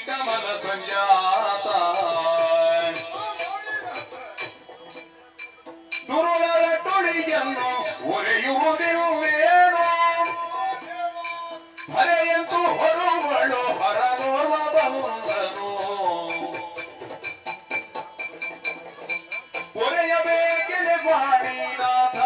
ಕಮಲ ಸಂಜಾತ ದುರುಳರ ಟೊಳಿಯನ್ನು ಒರೆಯುವುದಿರುವೇನೋ ಹರೆಯಂತೂ ಹೊರುಗಳು ಹರನೋರ್ವ ಬಂದನು ಒರೆಯಬೇಕೆಲೆ ಬಾಣಿನಾಥ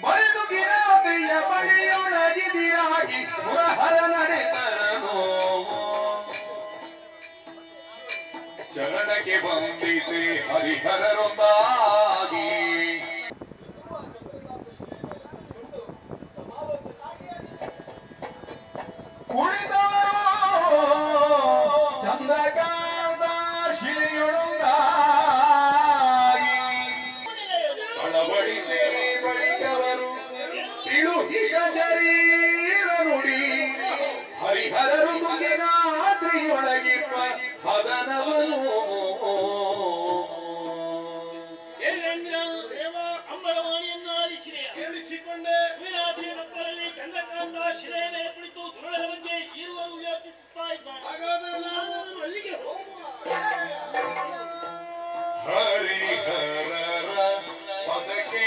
ಬಯಲು ಗಿರಾದಿಯ ಬಳಿಯೊಳಗಿದಿರಾಗಿ ಪುರಹರ ನಡೆತರನು ಚರಣಕ್ಕೆ ಬಂದಿತೆ ಹರಿಹರರೊಂದಾಗಿ ಕುಳಿತವರು ಚಂದ್ರಕಾಂತ ಶಿಲೆಯೊಳೊಂದಾಗಿ ಕಳವಳಿಸಿ ಬಳಿಕವರು ತಿಳುಹಿಗ ಶರೀರ ನುಡಿ ಹರಿಹರರು ಮುಗಿರಾತ್ರಿಯೊಳಗಿರುವ ಹದನವನು ಕೇಳಿಸಿಕೊಂಡೆ ಚಂದ್ರಕಾಂತ ಶಿಲೆಯ ಮೇಲೆ ಕುಳಿತು ದುರುಳರ ಬಗ್ಗೆ ಇರುವರು ಯೋಚಿಸುತ್ತಾ ಇದ್ದಾನೆ. ಹಾಗಾದರೆ ನಾವು ಅಲ್ಲಿಗೆ ಹೋಗುವ. ಹರಿಹರರ ಪದಕ್ಕೆ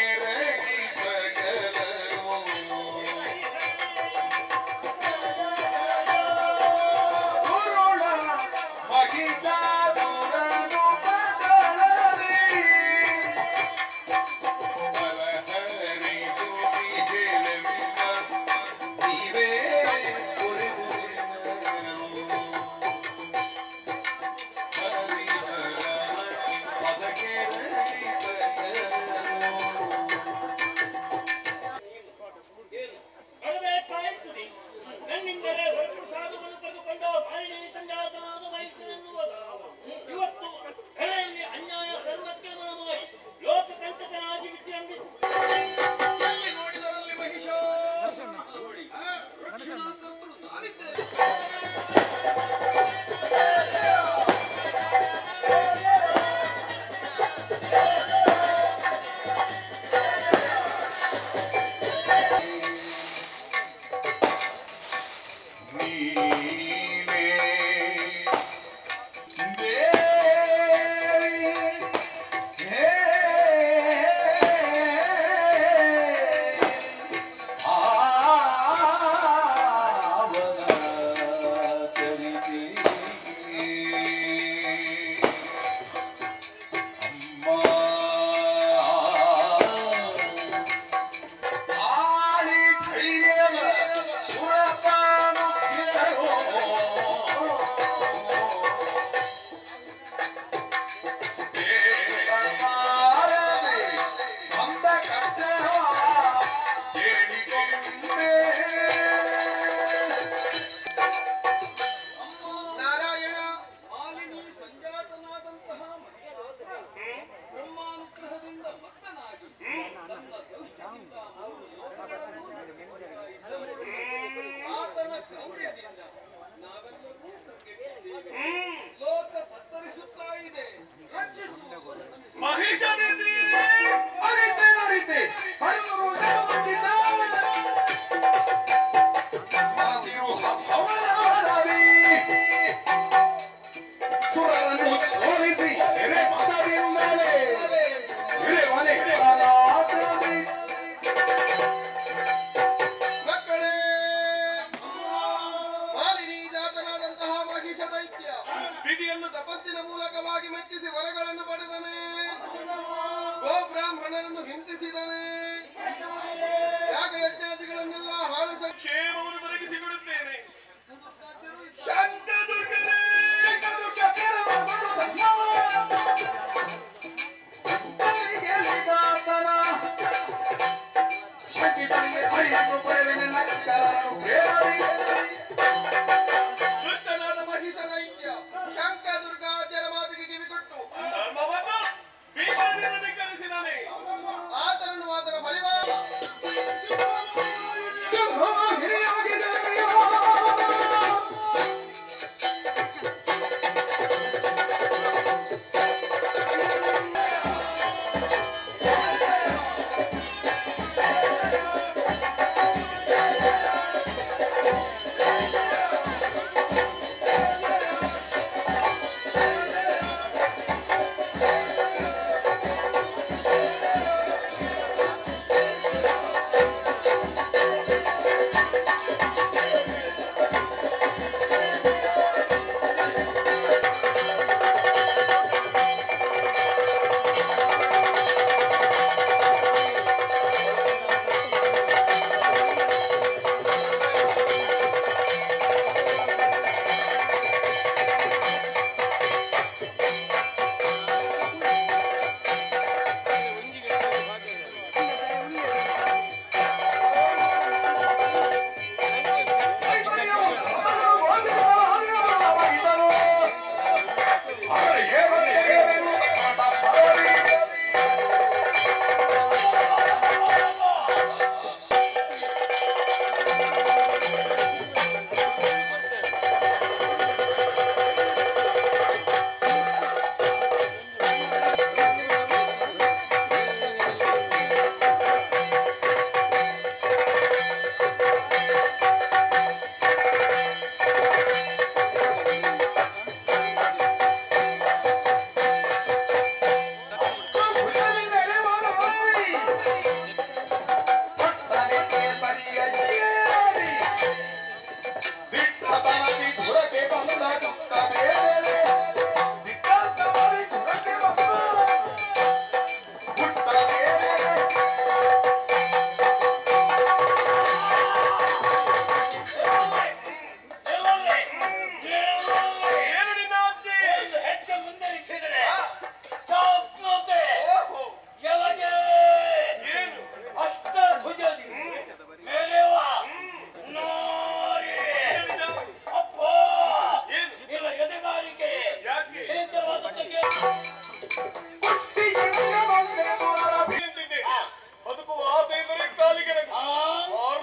ಬದುಕುವ ಆಸೆ ಇದ್ದರೆ ಕಾಲಿಗೆ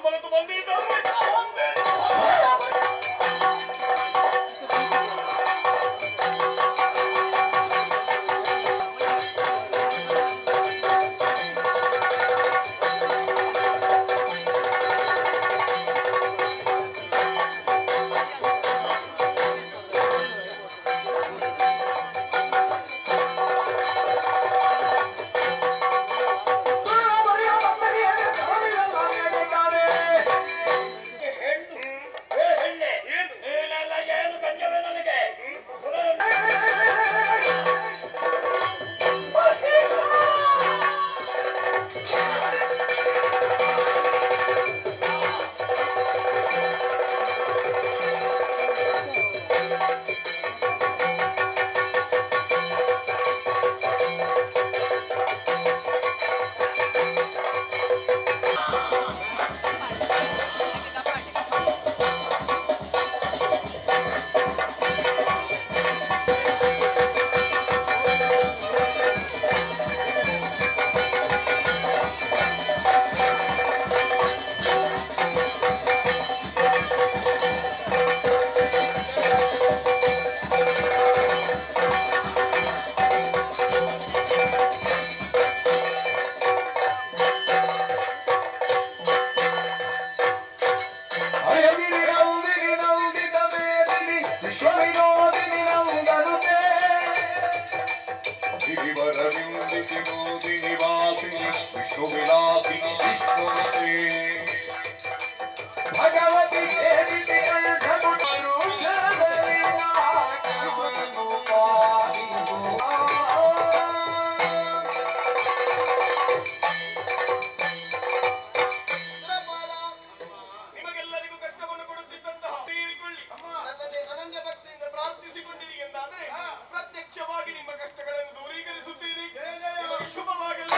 ಮರೆತು ಬಂದಿದ್ದಾರೆ. ಭಗವತಿ ನಿಮಗೆಲ್ಲರಿಗೂ ಕಷ್ಟವನ್ನು ಕೊಡುತ್ತಿದ್ದಂತಹ ನನ್ನನ್ನೇ ಅನನ್ಯ ಭಕ್ತಿಯಿಂದ ಪ್ರಾರ್ಥಿಸಿಕೊಂಡಿರಿ ಎಂದಾದರೆ ಪ್ರತ್ಯಕ್ಷವಾಗಿ ನಿಮ್ಮ ಕಷ್ಟಗಳನ್ನು ದೂರೀಕರಿಸುತ್ತೀರಿ. ನಿಮಗೆ ಶುಭವಾಗಲಿ.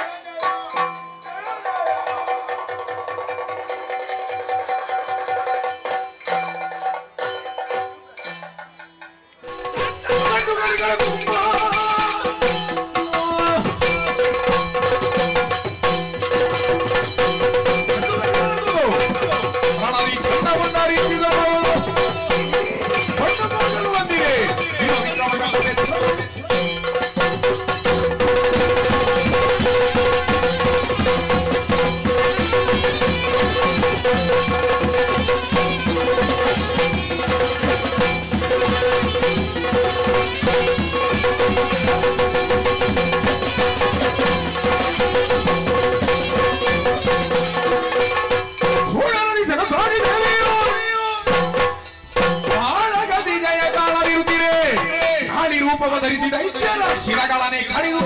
ರೂಪವಧರಿಸಿದ ಇತ್ಯಾದ ಶಿರಗಳನ್ನೇ ಕಡಿದು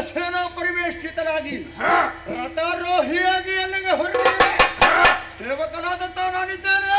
ಸೇನಾ ಪರಿವೇಷ್ಟಿತನಾಗಿ ರಥಾರೋಹಿಯಾಗಿ ಅಲ್ಲಿಗೆ ಹೊರಟಿದೆ. ಸೇವಕನಾದಂತ ನಾನಿದ್ದೇನೆ.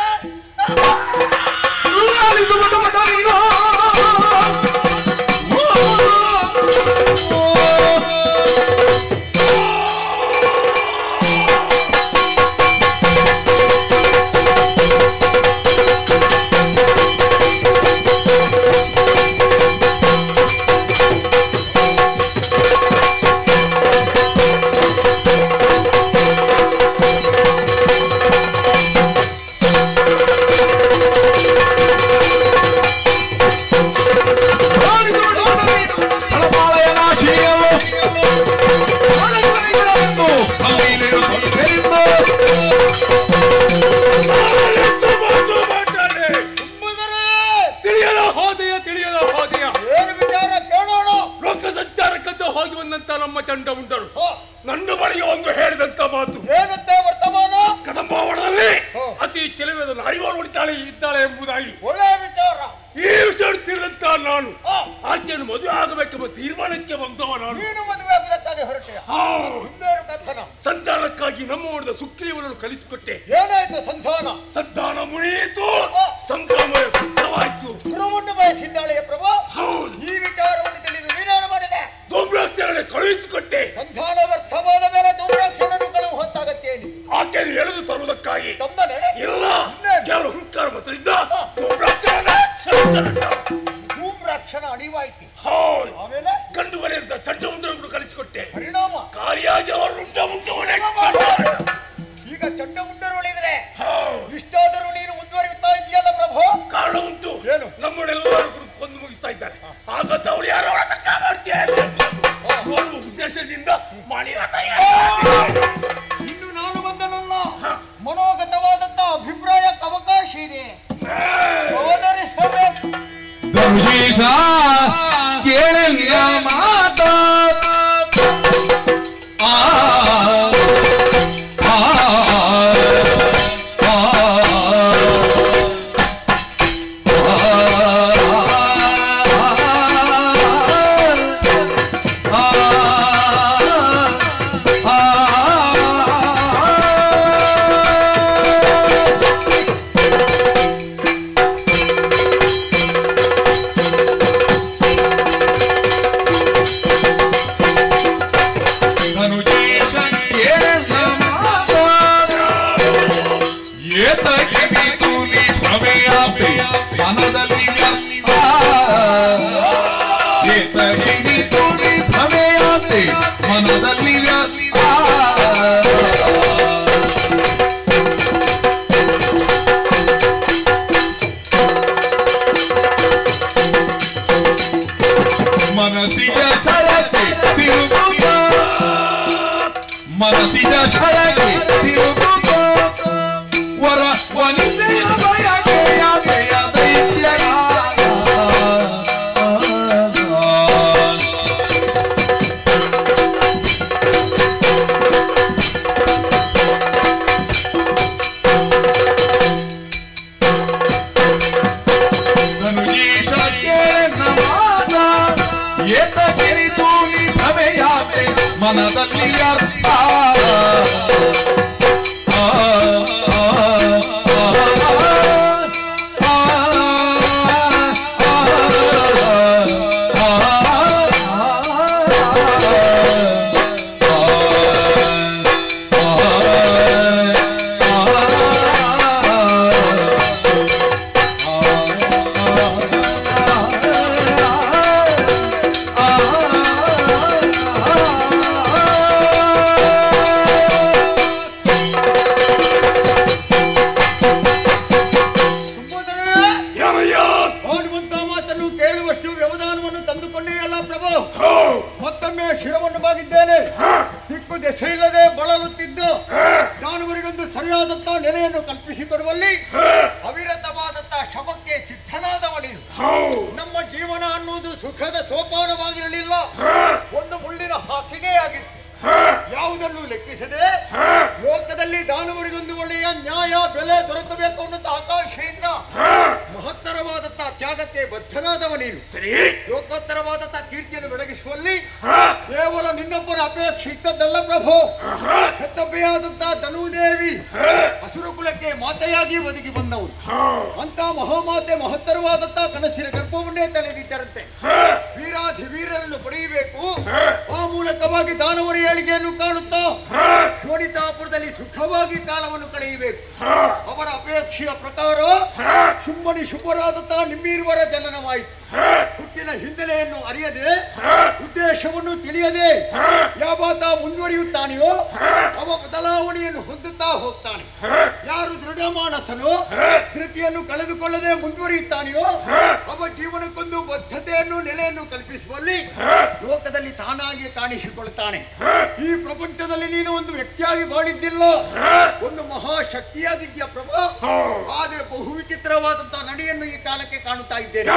ನಮ್ಮ ತಂಡ ಉಂಟರು. ನನ್ನ ಬಳಿಗೆ ಒಂದು ಹೇಳಿದಂತ ಮಾತು ಏನಂತೆ ವರ್ತಮಾನ? ಕದಂಬಾವಣದಲ್ಲಿ ಅತಿ ಕೆಲವೇ ನಾಯಿಗಳು ಇದ್ದಾಳೆ ಎಂಬುದಾಗಿ. ಒಳ್ಳೆಯ ವಿಚಾರ. ಈ ವಿಷಯ ತಿಳಿದಂತ ನಾನು ಆಕೆಯನ್ನು ಮದುವೆ ಆಗಬೇಕೆಂಬ ತೀರ್ಮಾನಕ್ಕೆ ಬಂದವ ನಾನು. ನೀನು ಮದುವೆ ಆಗಲಿಕ್ಕಾಗಿ ಹೊರಟೆ? ಹಿಂದೇನು ಕಥನ? ಸಂಧಾನಕ್ಕಾಗಿ ನಮ್ಮ ಊರಿನ ಸುಗ್ರೀವನನ್ನು ಕಲಿಸಿಕೊಟ್ಟೆ. ಏನಾಯ್ತು ಸಂಧಾನ? ಸಂಧಾನ ಮುಗಿಯಿತು, ಸಂಗ್ರಾಮ ಬುದ್ಧವಾಯ್ತು. ಗುರುವನ್ನು ಬಯಸಿದ್ದಾಳೆಯ ಪ್ರಭಾ. ಹೌದು. ಈ ವಿಚಾರವನ್ನು ತಿಳಿದು ನೀನೇನು ಮಾಡಿದೆ? ಧೂಮ್ರಾಕ್ಷರನ್ನು ಕಳುಹಿಸಿಕೊಟ್ಟೆ. ಸಂಧಾನ ವ್ಯರ್ಥವಾದ ಮೇಲೆ ಧೂಮ್ರಾಕ್ಷರನ್ನು ಕಳುವು ಹೊತ್ತಾಗತ್ತೇನೆ. ಆಕೆಯನ್ನು ಎಳೆದು ತರುವುದಕ್ಕಾಗಿ ತಂದನೆ ಇಲ್ಲ, ಕೇವಲ ಹುಂಕಾರ ಮಾತ್ರ ಇದ್ದ ಧೂಮ್ರಾಕ್ಷನ ಅಣಿವಾಯ್ತು. ಹೌದು. ಆಮೇಲೆ ಗಂಡುಗಳೆಂದ ತಂಡ ಉಂಡವನ್ನು ಕಲಿಸಿಕೊಟ್ಟೆ. ಪರಿಣಾಮ ಕಾಲಿಯಾಗಿ ಅವರು ಉಂಟ ಮುಂಟವನೇ. ಈಗ ಚಂಡ ಮುಂಡರೊಳಿದ್ರೆ ಇಷ್ಟಾದರೂ ನೀನು ಮುಂದುವರಿಯುತ್ತಾ ಇದೆಯಲ್ಲ ಪ್ರಭು. ಕಾರಣ ಉಂಟು. ಏನು? ನಮ್ಮನ್ನೆಲ್ಲರೂ ಕೊಂದು ಮುಗಿಸ್ತಾ ಇದ್ದಾರೆ. ಹಾಗಂತ ಅವಳು ಯಾರು ಸಂಚಾರ ಮಾಡ್ತಾರೆ ನೋಡುವ ಉದ್ದೇಶದಿಂದ ಮಾಡಿರ. ಇನ್ನು ನಾನು ಬಂದನಲ್ಲ, ಮನೋಗತವಾದಂತ ಅಭಿಪ್ರಾಯಕ್ಕೆ ಅವಕಾಶ ಇದೆ. ಓದರಿಸಬೇಕು. ಕೇಳಿಲ್ಲ ಮಾತ ಮನದಲ್ಲಿ ಮನಸ್ಸಿನ ಸರಕ್ಕೆ ತಿರುಗುತ್ತ ಮನಸ್ಸಿನ ಸರಕ್ಕೆ ತಿರುಗುತ್ತ ವರ ವನಿತೆಯ ಬಯಕೆಯ ದಯ ದೈತ್ಯರ ಮನದಲ್ಲಿ ಅರ್ಥ ಮತ್ತೊಮ್ಮೆ ಶಿರವನ್ನು ಬಾಗಿದ್ದೇನೆ. ದಿಕ್ಕು ದೆಸೆ ಇಲ್ಲದೆ ಬಳಲುತ್ತಿದ್ದು ದಾನವರಿಗೊಂದು ಸರಿಯಾದಂತ ನೆಲೆಯನ್ನು ಕಲ್ಪಿಸಿಕೊಡುವಲ್ಲಿ ಅವಿರತವಾದಂತ ಶ್ರಮಕ್ಕೆ ಸಿದ್ಧನಾದವ ನೀನು. ನಮ್ಮ ಜೀವನ ಅನ್ನುವುದು ಸುಖದ ಸೋಪಾನವಾಗಿರಲಿಲ್ಲ, ಒಂದು ಮುಳ್ಳಿನ ಹಾಸಿಗೆಯಾಗಿತ್ತು. ಯಾವುದನ್ನು ಲೆಕ್ಕಿಸದೆ ಲೋಕದಲ್ಲಿ ದಾನವರಿಗೊಂದು ಒಳ್ಳೆಯ ನ್ಯಾಯ ಬೆಲೆ ದೊರಕಬೇಕು ಅನ್ನೋ ಆಕಾಂಕ್ಷೆಯಿಂದ ಮಹತ್ತರವಾದಂತ ತ್ಯಾಗ ತ್ಯಾಗಕ್ಕೆ ಬದ್ಧನಾದವ ನೀನು. ಸರಿ, ಲೋಕೋತ್ತರವಾದಂತಹ ಕೀರ್ತಿಯನ್ನು ಬೆಳಗಿಸುವಲ್ಲಿ ಕೇವಲ ನಿನ್ನೊಬ್ಬರ ಅಪೇಕ್ಷೆ ಇದ್ದದ್ದಲ್ಲ ಪ್ರಭು. ಹೆತ್ತಬ್ಬೆಯಾದಂತಹ ಧನುದೇವಿ ಹಸುರು ಕುಲಕ್ಕೆ ಮಾತೆಯಾಗಿ ಒದಗಿ ಬಂದವರು. ಅಂತ ಮಹಾಮಾತೆ ಮಹತ್ತರವಾದಂತಹ ಕನಸಿನ ಗರ್ಭವನ್ನೇ ತಳೆದಿದ್ದರಂತೆ. ವೀರಾಧಿವೀರರನ್ನು ಪಡೆಯಬೇಕು, ಆ ಮೂಲಕವಾಗಿ ದಾನವರ ಏಳಿಗೆಯನ್ನು ಕಾಣುತ್ತಾ ಶೋಣಿತಾಪುರದಲ್ಲಿ ಸುಖವಾಗಿ ಕಾಲವನ್ನು ಕಳೆಯಬೇಕು. ಅವರ ಅಪೇಕ್ಷೆಯ ಪ್ರಕಾರ ಶುಂಭನಿ ಶುಭರಾದಂತಹ ನಿಮ್ಮೀರುವರ ಜನನವಾಯಿತು. ಹುಟ್ಟಿನ ಹಿನ್ನೆಲೆಯನ್ನು ಅರಿಯದೆ ಉದ್ದೇಶವನ್ನು ತಿಳಿಯದೆ ಯಾವಾತ ಮುಂದುವರಿಯುತ್ತಾನೆಯೋ ಅವ ಬದಲಾವಣೆಯನ್ನು ಹೊಂದುತ್ತಾ ಹೋಗ್ತಾನೆ. ಯಾರು ದೃಢ ಮಾನಸನೋ ಧೃತಿಯನ್ನು ಕಳೆದುಕೊಳ್ಳದೆ ಮುಂದುವರಿಯುತ್ತಾನೆಯೋ ಅವ ಜೀವನಕ್ಕೊಂದು ಬದ್ಧತೆಯನ್ನು ನೆಲೆಯನ್ನು ಕಲ್ಪಿಸುವಲ್ಲಿ ಲೋಕದಲ್ಲಿ ತಾನಾಗಿ ಕಾಣಿಸಿಕೊಳ್ತಾನೆ. ಈ ಪ್ರಪಂಚದಲ್ಲಿ ನೀನು ಒಂದು ವ್ಯಕ್ತಿಯಾಗಿ ಬಾಳಿದ್ದಿಲ್ಲ, ಒಂದು ಮಹಾಶಕ್ತಿಯಾಗಿದ್ಯಾ ಪ್ರಭು. ಆದರೆ ಬಹು ವಿಚಿತ್ರವಾದಂತಹ ನಡೆಯನ್ನು ಈ ಕಾಲಕ್ಕೆ ಕಾಣುತ್ತಾ ಇದ್ದೇನೆ.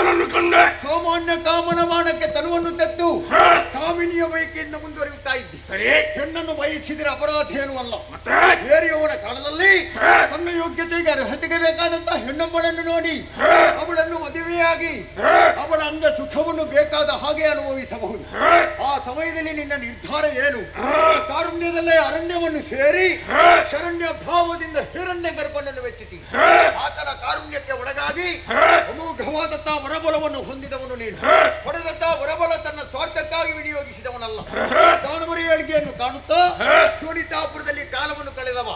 ಸಾಮಾನ್ಯ ಕಾಮನ ಬಾಣಕ್ಕೆ ತನುವನ್ನು ತೆತ್ತು ಕಾಮಿನಿಯ ಬಯಕೆಯಿಂದ ಮುಂದುವರಿಯುತ್ತಾ ಇದ್ದಿ. ಹೆಣ್ಣನ್ನು ಬಯಸಿದರೆ ಅಪರಾಧ ಏನೂ ಅಲ್ಲ. ಬೇರೆಯವನ ಕಾಲದಲ್ಲಿ ತನ್ನ ಯೋಗ್ಯತೆಗೆ ಅರ್ಹತೆಗೆ ಬೇಕಾದಂತಹ ಹೆಣ್ಣೊಬ್ಬಳನ್ನು ನೋಡಿ ಅವಳನ್ನು ಮದುವೆಯಾಗಿ ಅವಳ ಅಂಗ ಸುಖವನ್ನು ಬೇಕಾದ ಹಾಗೆ ಅನುಭವಿಸಬಹುದು. ಆ ಸಮಯದಲ್ಲಿ ನಿನ್ನ ನಿರ್ಧಾರ ಏನು? ಕಾರುಣ್ಯದಲ್ಲೇ ಅರಣ್ಯವನ್ನು ಸೇರಿ ಶರಣ್ಯ ಭಾವದಿಂದ ಹಿರಣ್ಯ ಗರ್ಭನನ್ನು ವೆಚ್ಚಿಸಿ ಆತನ ಕಾರುಣ್ಯಕ್ಕೆ ಒಳಗಾಗಿ ಅಮೋಘವಾದಂತಹ ವರಬಲವನ್ನು ಹೊಂದಿದವನು ನೀನು. ಹೊಡೆದಂತಹ ವರಬಲ ತನ್ನ ಸ್ವಾರ್ಥಕ್ಕಾಗಿ ವಿನಿಯೋಗಿಸಿದವನಲ್ಲ. ದಾನವರ ಏಳಿಗೆಯನ್ನು ಕಾಣುತ್ತಾ ಶೋಣಿತಾಪುರದಲ್ಲಿ ಕಾಲವನ್ನು ಕಳೆದವ.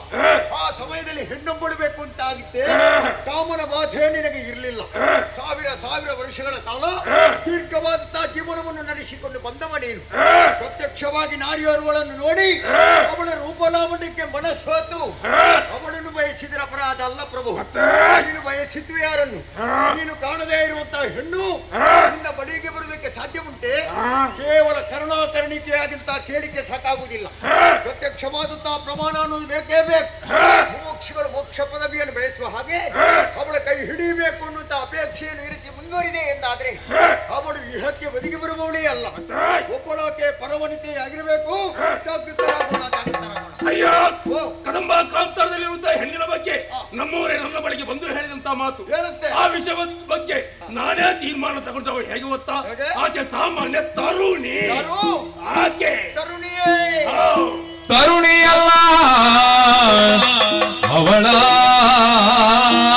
ಆ ಸಮಯದಲ್ಲಿ ಹೆಣ್ಣೊಬ್ಬಳು ಬೇಕು ಅಂತ ಆಗಿತ್ತೆ. ಕಾಮನ ಬಾಧೆ ನಿನಗೆ ಇರಲಿಲ್ಲ. ಸಾವಿರ ವರ್ಷಗಳ ಕಾಲ ದೀರ್ಘವಾದಂತಹ ಜೀವನವನ್ನು ನಡೆಸಿಕೊಂಡು ಬಂದವ ನೀನು. ಪ್ರತ್ಯಕ್ಷವಾಗಿ ನಾರಿಯೋರ್ವಳನ್ನು ನೋಡಿ ಅವಳ ರೂಪಲಾವಣ್ಯಕ್ಕೆ ಮನಸ್ಸೋತು ಅವಳನ್ನು ಬಯಸಿದರೆ ಅಪರಾಧ ಅಲ್ಲ ಪ್ರಭು. ನೀನು ಬಯಸಿದ್ದು ಯಾರನ್ನು? ನೀನು ಕಾಣದೇ ಇರುವಂತಹ ಹೆಣ್ಣು ನಿನ್ನ ಬಳಿಗೆ ಬರುವುದಕ್ಕೆ ಸಾಧ್ಯ ಉಂಟೆ? ಕೇವಲ ಕರುಣಾಕರಣಿಕೆಯಾಗಿಂತ ಕೇಳಿಕೆ ಸಾಕಾಗುವುದಿಲ್ಲ. ಪ್ರತ್ಯಕ್ಷವಾದಂತಹ ಪ್ರಮಾಣ ಅನ್ನೋದು ಬೇಕೇ ಬೇಕು. ಮೋಕ್ಷಗಳು ಮೋಕ್ಷ ಪದವಿಯನ್ನು ಬಯಸುವ ಹಾಗೆ ಅವಳ ಕೈ ಹಿಡಿಯಬೇಕು ಅನ್ನುವಂತ ಅಪೇಕ್ಷೆಯನ್ನು ಇರಿಸಿ ಮುಂದುವರಿದೆ ಎಂದಾದ್ರೆ ಅವಳು ಇಹಕ್ಕೆ ಒದಗಿ ಬರುವವಳೇ ಅಲ್ಲ. ಒಬ್ಬಳಕ್ಕೆ ಪರವನಿತೆ ಆಗಿರಬೇಕು. ಜಾಗೃತರಾಗೋಣ. ಅಯ್ಯೋ, ಕದಂಬ ಕಾಂತಾರದಲ್ಲಿರುವಂತಹ ಹೆಣ್ಣಿನ ಬಗ್ಗೆ ನಮ್ಮವರೇ ನನ್ನ ಬಳಿಗೆ ಬಂದು ಹೇಳಿದಂತ ಮಾತು ಆ ವಿಷಯದ ಬಗ್ಗೆ ನಾನೇ ತೀರ್ಮಾನ ತಗೊಂಡವ. ಹೇಗೆ ಗೊತ್ತಾ? ಆಕೆ ಸಾಮಾನ್ಯ ತರುಣಿ. ಆಕೆ ತರುಣಿಯಲ್ಲ, ಅವಳ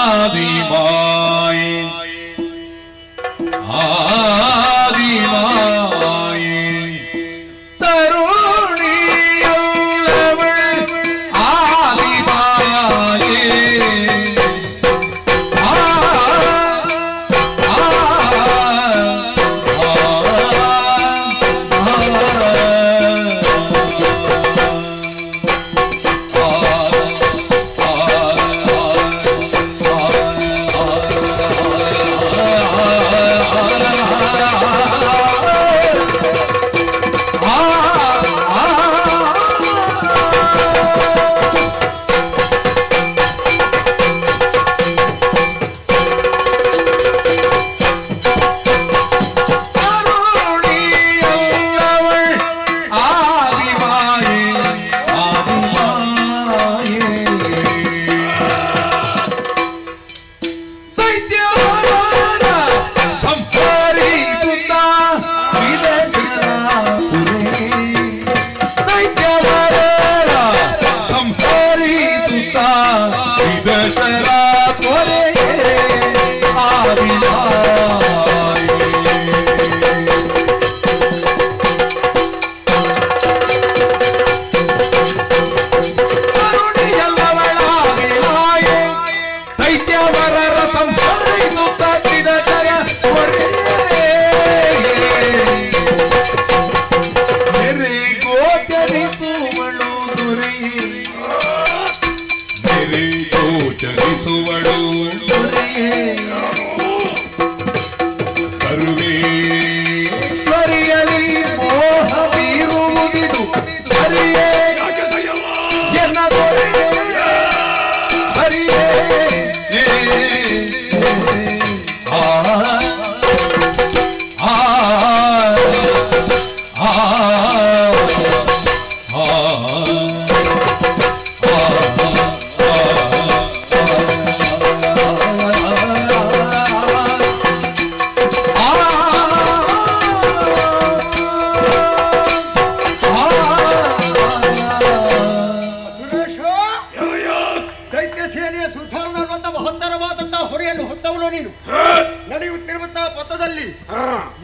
ಆದಿಮಾಯಿ ತರುಣಿಯಲ್ಲವಳ ಆದಿಮಾಯಿ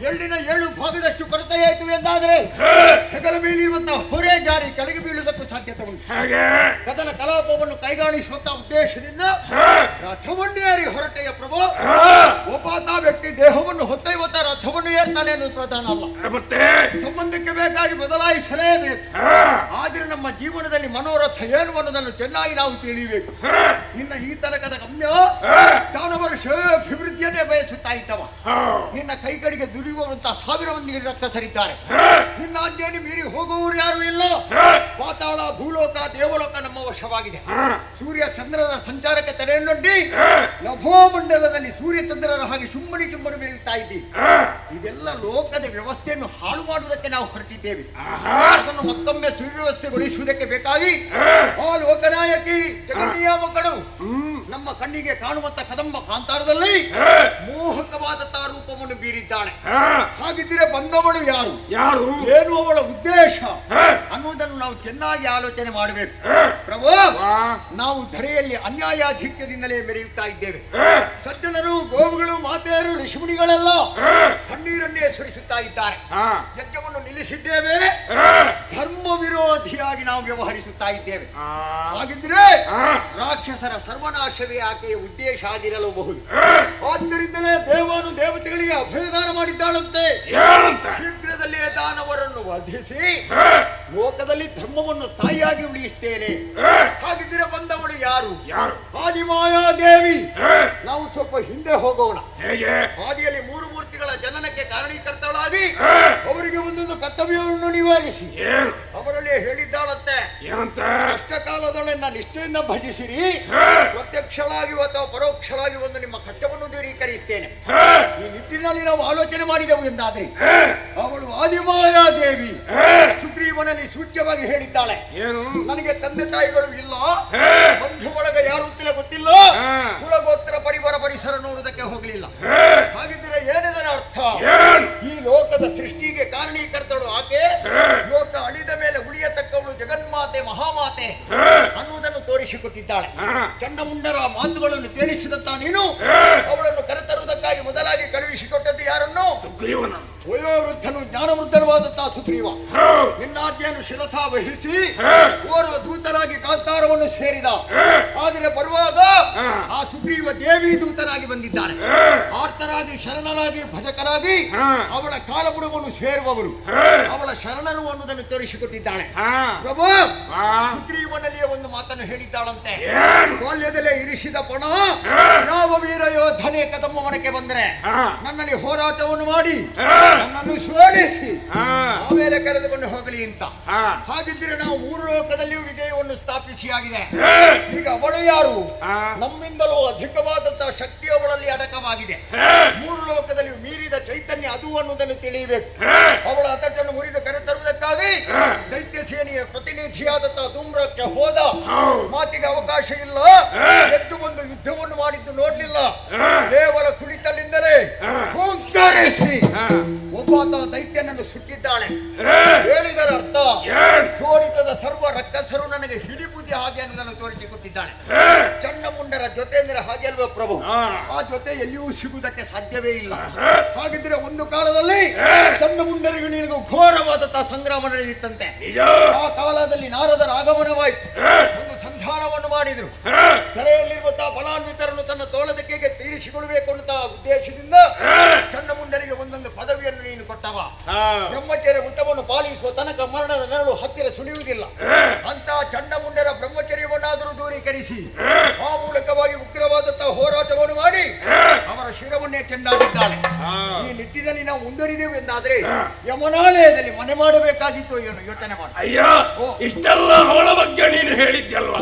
ಎಳ್ಳಿನ 7 ಭಾಗದಷ್ಟು ಕೊರತೆಯಾಯಿತು ಎಂದಾದರೆ ಹೆಗಲ ಮೇಲಿರುವಂತಹ ಹೊರೆ ಜಾರಿ ಕೆಳಗೆ ಬೀಳುವುದಕ್ಕೂ ಸಾಧ್ಯತೆ ಉಂಟು. ಕದನ ಕಲಾಪವನ್ನು ಕೈಗಾಣಿಸುವಂತಹ ಉದ್ದೇಶದಿಂದ ರಥವನ್ನು ಏರಿ ಹೊರಟೆಯ ಪ್ರಭು. ಒಬ್ಬಾತ ವ್ಯಕ್ತಿ ದೇಹವನ್ನು ಹೊತ್ತೊಯ್ಯುವಂತ ರಥವನ್ನು ಏರ್ತಾನೆ ಅನ್ನೋದು ಪ್ರಧಾನ ಅಲ್ಲ, ಸಂಬಂಧಕ್ಕೆ ಬೇಕಾಗಿ ಬದಲಾಯಿಸಲೇಬೇಕು. ಆದ್ರೆ ನಮ್ಮ ಜೀವನದಲ್ಲಿ ಮನೋರಥ ಏನು ಅನ್ನೋದನ್ನು ಚೆನ್ನಾಗಿ ನಾವು ತಿಳಿಯಬೇಕು. ನಿನ್ನ ಈ ತನಕದ ಗಮ್ಯ ದಾನವರ ಅಭಿವೃದ್ಧಿಯನ್ನೇ ಬಯಸುತ್ತಾ ಇದ್ದವ. ನಿನ್ನ ಕೈಗಳಿಗೆ ದುಡಿಯುವಂತಹ 1000 ಮಂದಿಗೆ ರಕ್ಕಸರಿದ್ದಾರೆ. ನಿನ್ನ ಆಜ್ಞೆಯನ್ನು ಮೀರಿ ಹೋಗುವವರು ಯಾರು ಇಲ್ಲ. ಪಾತಾಳ, ಭೂಲೋಕ, ದೇವಲೋಕ ನಮ್ಮ ವಶವಾಗಿದೆ. ಸೂರ್ಯ ಚಂದ್ರರ ಸಂಚಾರಕ್ಕೆ ತಡೆಯನ್ನೊಡ್ಡಿ ನಭೋಮಂಡಲದಲ್ಲಿ ಸೂರ್ಯ ಚಂದ್ರರ ಹಾಗೆ ಸುಮ್ಮನೆ ಚುಮ್ಮನೆ ಮೆರೆಯುತ್ತಾ ಇದ್ದೀವಿ. ಇದೆಲ್ಲ ಲೋಕದ ವ್ಯವಸ್ಥೆಯನ್ನು ಹಾಳು ಮಾಡುವುದಕ್ಕೆ ನಾವು ಹೊರಟಿದ್ದೇವೆ. ಅದನ್ನು ಮತ್ತೊಮ್ಮೆ ಸುವ್ಯವಸ್ಥೆಗೊಳಿಸುವುದಕ್ಕೆ ಬೇಕಾಗಿ ಆ ಲೋಕನಾಯಕಿ ಜಗನ್ನಿಯಾಮಕಳು ನಮ್ಮ ಕಣ್ಣಿಗೆ ಕಾಣುವಂತ ಕದಂಬ ಕಾಂತಾರದಲ್ಲಿ ಮೋಹಕವಾದಂತಹ ರೂಪವನ್ನು ಬೀರಿದ್ದಾಳೆ. ಹಾಗಿದ್ದರೆ ಬಂದವಳು ಯಾರು, ಏನು ಅವಳ ಉದ್ದೇಶ ಅನ್ನುವುದನ್ನು ನಾವು ಚೆನ್ನಾಗಿ ಆಲೋಚನೆ ಮಾಡಬೇಕು. ಪ್ರಭು, ನಾವು ಧರೆಯಲ್ಲಿ ಅನ್ಯಾಯಾಧಿಕ್ಯದಿಂದಲೇ ಮೆರೆಯುತ್ತಾ ಇದ್ದೇವೆ. ಸಜ್ಜನರು, ಗೋವುಗಳು, ಮಾತೆಯರು, ಋಷಿಮುನಿಗಳೆಲ್ಲ ಕಣ್ಣೀರನ್ನೇ ಸುರಿಸುತ್ತಾ ಇದ್ದಾರೆ. ಯಜ್ಞವನ್ನು ನಿಲ್ಲಿಸಿದ್ದೇವೆ, ಧರ್ಮ ವಿರೋಧಿಯಾಗಿ ನಾವು ವ್ಯವಹರಿಸುತ್ತಾ ಇದ್ದೇವೆ. ಹಾಗಿದ್ರೆ ರಾಕ್ಷಸರ ಸರ್ವನಾಶವೇ ಆಕೆಯ ಉದ್ದೇಶ ಆಗಿರಲೂಬಹುದು. ಆದ್ದರಿಂದಲೇ ದೇವಾನು ದೇವತೆಗಳಿಗೆ ಅಭಯದಾನ ಮಾಡಿದ್ದಾಳಂತೆ. ಶೀಘ್ರದಲ್ಲೇ ದಾನವರನ್ನು ವಧಿಸಿ ಲೋಕದಲ್ಲಿ ಧರ್ಮವನ್ನು ಸ್ಥಾಯಿಯಾಗಿ ಉಳಿಸುತ್ತೇನೆ. ಹಾಗಿದ್ದರೆ ಬಂದವಳು ಯಾರು? ಆದಿಮಾಯಾದೇವಿ. ನಾವು ಸ್ವಲ್ಪ ಹಿಂದೆ ಹೋಗೋಣ. ಆದಿಯಲ್ಲಿ 3 ಮೂರ್ತಿಗಳ ಜನನಕ್ಕೆ ಕಾರಣೀಕರ್ತಳಾಗಿ ಅವರಿಗೆ ಒಂದೊಂದು ಕರ್ತವ್ಯವನ್ನು ನಿಯೋಜಿಸಿ ಅವರಲ್ಲಿ ಹೇಳಿದ್ದಾಳಂತೆ, ಕಷ್ಟಕಾಲದೊಳನ್ನ ನಿಷ್ಠೆಯಿಂದ ಭಜಿಸಿರಿ, ಪ್ರತ್ಯಕ್ಷವಾಗಿ ಅಥವಾ ಪರೋಕ್ಷವಾಗಿ ಒಂದು ನಿಮ್ಮ ಕಷ್ಟವನ್ನು ದೂರೀಕರಿಸುತ್ತೇನೆ. ಈ ನಿಟ್ಟಿನಲ್ಲಿ ನಾವು ಆಲೋಚನೆ ಮಾಡಿದೆವು ಎಂದಾದ್ರೆ ಅವಳು ಆದಿಮಾಯಾದೇವಿ ಸುಗ್ರೀವನಲ್ಲಿ ಸೂಚ್ಯವಾಗಿ ಹೇಳಿದ್ದಾಳೆ, ನನಗೆ ತಂದೆ ತಾಯಿಗಳು ಇಲ್ಲ, ಬಂಧು ಬಳಗ ಯಾರು ಅಂತಲೇ ಗೊತ್ತಿಲ್ಲ, ಕುಲಗೋತ್ರ ಪರಿವಾರ ಪರಿಸರ ನೋಡುವುದಕ್ಕೆ ಹೋಗಲಿಲ್ಲ. ಹಾಗಿದ್ರೆ ಏನಿದರ ಅರ್ಥ? ಈ ಲೋಕದ ಸೃಷ್ಟಿಗೆ ಕಾರಣೀಕರ್ತಳು ಆಕೆ, ಲೋಕ ಅಳಿದ ಮೇಲೆ ಉಳಿಯತಕ್ಕವಳು ಜಗನ್ಮಾತೆ, ಮಹಾಮಾತೆ ಅನ್ನುವುದನ್ನು ತೋರಿಸಿಕೊಟ್ಟಿದ್ದಾಳೆ. ಚಂಡಮುಂಡರ ಮಾತುಗಳನ್ನು ಕೇಳಿಸಿದಂತ ನೀನು ಅವಳನ್ನು ಕರೆತರುವುದಕ್ಕಾಗಿ ಮೊದಲಾಗಿ ಕಳುಹಿಸಿಕೊಟ್ಟದ್ದು ಯಾರನ್ನು? ಸುಗ್ರೀವನನ್ನು. ವಯೋವೃದ್ಧನು ಜ್ಞಾನವೃದ್ಧನವಾದಂತಹ ಸುಗ್ರೀವ ನಿನ್ನಾಜ್ಞೆಯನ್ನು ಶಿರಸ ವಹಿಸಿ ಓರ್ವ ದೂತನಾಗಿ ಕಾಂತಾರವನ್ನು ಸೇರಿದ. ಆದರೆ ಬರುವಾಗ ಆ ಸುಗ್ರೀವ ದೇವಿ ದೂತನಾಗಿ ಬಂದಿದ್ದಾನೆ. ಆರ್ತರಾಗಿ, ಶರಣರಾಗಿ, ಭಜಕರಾಗಿ ಅವಳ ಕಾಲಬುಡವನ್ನು ಸೇರುವವರು ಅವಳ ಶರಣರು ಅನ್ನುವುದನ್ನು ತೋರಿಸಿಕೊಟ್ಟಿದ್ದಾಳೆ. ಪ್ರಭು, ಸುಗ್ರೀವನಲ್ಲಿಯೇ ಒಂದು ಮಾತನ್ನು ಹೇಳಿದ್ದಾಳಂತೆ, ಬಾಲ್ಯದಲ್ಲೇ ಇರಿಸಿದ ಪಣ ಯಾವ ವೀರ ಯೋಧನೆ ಕದಂಬ ಮನಕ್ಕೆ ಬಂದರೆ ನನ್ನಲ್ಲಿ ಹೋರಾಟವನ್ನು ಮಾಡಿ ನನ್ನನ್ನು ಸೋಲಿಸಿ ಆಮೇಲೆ ಕರೆದುಕೊಂಡು ಹೋಗಲಿ ಅಂತ. ಹಾಗಿದ್ರೆ ನಾವು 3 ಲೋಕದಲ್ಲಿಯೂ ವಿಜಯವನ್ನು ಸ್ಥಾಪಿಸಿ ಆಗಿದೆ. ಈಗ ಅವಳು ಯಾರು? ನಮ್ಮಿಂದಲೂ ಅಧಿಕವಾದಂತಹ ಶಕ್ತಿ ಅವಳಲ್ಲಿ ಅಡಕವಾಗಿದೆ. 3 ಲೋಕದಲ್ಲಿ ಮೀರಿದ ಚೈತನ್ಯ ಅದು ಅನ್ನುವುದನ್ನು ತಿಳಿಯಬೇಕು. ಅವಳ ಅತಟನ್ನು ಮುರಿದು ಕರೆತರುವುದಕ್ಕಾಗಿ ದೈತ್ಯ ಸೇನೆಯ ಪ್ರತಿನಿಧಿಯಾದಂತಹ ಧೂಮ್ರಕ್ಕೆ ಹೋದ. ಮಾತಿಗೆ ಅವಕಾಶ ಇಲ್ಲ. ಎದ್ದು ಬಂದು ಯುದ್ಧವನ್ನು ಮಾಡಿದ್ದು ನೋಡ್ಲಿಲ್ಲ. ಕೇವಲ ಕುಳಿತಲ್ಲಿಂದಲೇ ಹುಂಕರಿಸಿ ಒಬ್ಬಾತ ದೈತ್ಯನನ್ನು ಸುಟ್ಟಿದ್ದಾಳೆ. ಹೇಳಿದರ ಅರ್ಥ ಸೋಲಿತದ ಸರ್ವ ರಕ್ಕಸರು ನನಗೆ ಹಿಡಿಬುದಿ ಹಾಗೆ ಅನ್ನೋದನ್ನು ತೋರಿಸಿಕೊಟ್ಟಿದ್ದಾಳೆ. ಚಂಡಮುಂಡರ ಜೊತೆ ಅಂದ್ರೆ ಹಾಗೆ ಅಲ್ವ ಪ್ರಭು? ಆ ಜೊತೆ ಎಲ್ಲಿಯೂ ಸಿಗುವುದಕ್ಕೆ ಸಾಧ್ಯವೇ ಇಲ್ಲ. ಹಾಗಿದ್ರೆ ಒಂದು ಕಾಲದಲ್ಲಿ ಚಂಡಮುಂಡರಿಗೂ ನಿನಗೂ ಘೋರವಾದಂತಹ ಸಂಗ್ರಾಮ ನಡೆದಿತ್ತಂತೆ. ಆ ಕಾಲದಲ್ಲಿ ನಾರದರ ಆಗಮನವಾಯಿತು. ಒಂದು ಸಂಧಾನವನ್ನು ಮಾಡಿದ್ರು. ಧರೆಯಲ್ಲಿರುವಂತಹ ಫಲಾನ್ವಿತರನ್ನು ತನ್ನ ತೋಳದಕ್ಕೆಗೆ ತೀರಿಸಿಕೊಳ್ಳಬೇಕು ಅನ್ನುವ ಉದ್ದೇಶದಿಂದ ಚಂಡಮುಂಡರಿಗೆ ಒಂದೊಂದು ಪದವಿಯನ್ನು ನೀನು ಕೊಟ್ಟವ. ಬ್ರಹ್ಮಚರ್ಯ ವೃತವನ್ನು ಪಾಲಿಸುವ ತನಕ ಮರಣದ ನೆರಳು ಹತ್ತಿರ ಸುಳಿಯುವುದಿಲ್ಲ ಅಂತ ಚಂಡಮುಂಡರ ಬ್ರಹ್ಮಚರ್ಯವನ್ನಾದರೂ ದೂರೀಕರಿಸಿ ಆ ಮೂಲಕವಾಗಿ ಉಗ್ರವಾದಂತಹ ಹೋರಾಟವನ್ನು ಮಾಡಿ ಅವರ ಶಿರವನ್ನೇ ಚೆಂಡಾಡಿದ್ದಾಳೆ. ಈ ನಿಟ್ಟಿನಲ್ಲಿ ನಾವು ಮುಂದುವರಿದೆವು ಎಂದಾದ್ರೆ ಯಮನಾಲಯದಲ್ಲಿ ಮನೆ ಮಾಡಬೇಕಾದಿತ್ತು. ಏನು ಯೋಚನೆ ಮಾಡಿ. ಅಯ್ಯ, ಇಷ್ಟೆಲ್ಲ ಅವಳ ಬಗ್ಗೆ ನೀನು ಹೇಳಿದ್ಯಲ್ವಾ?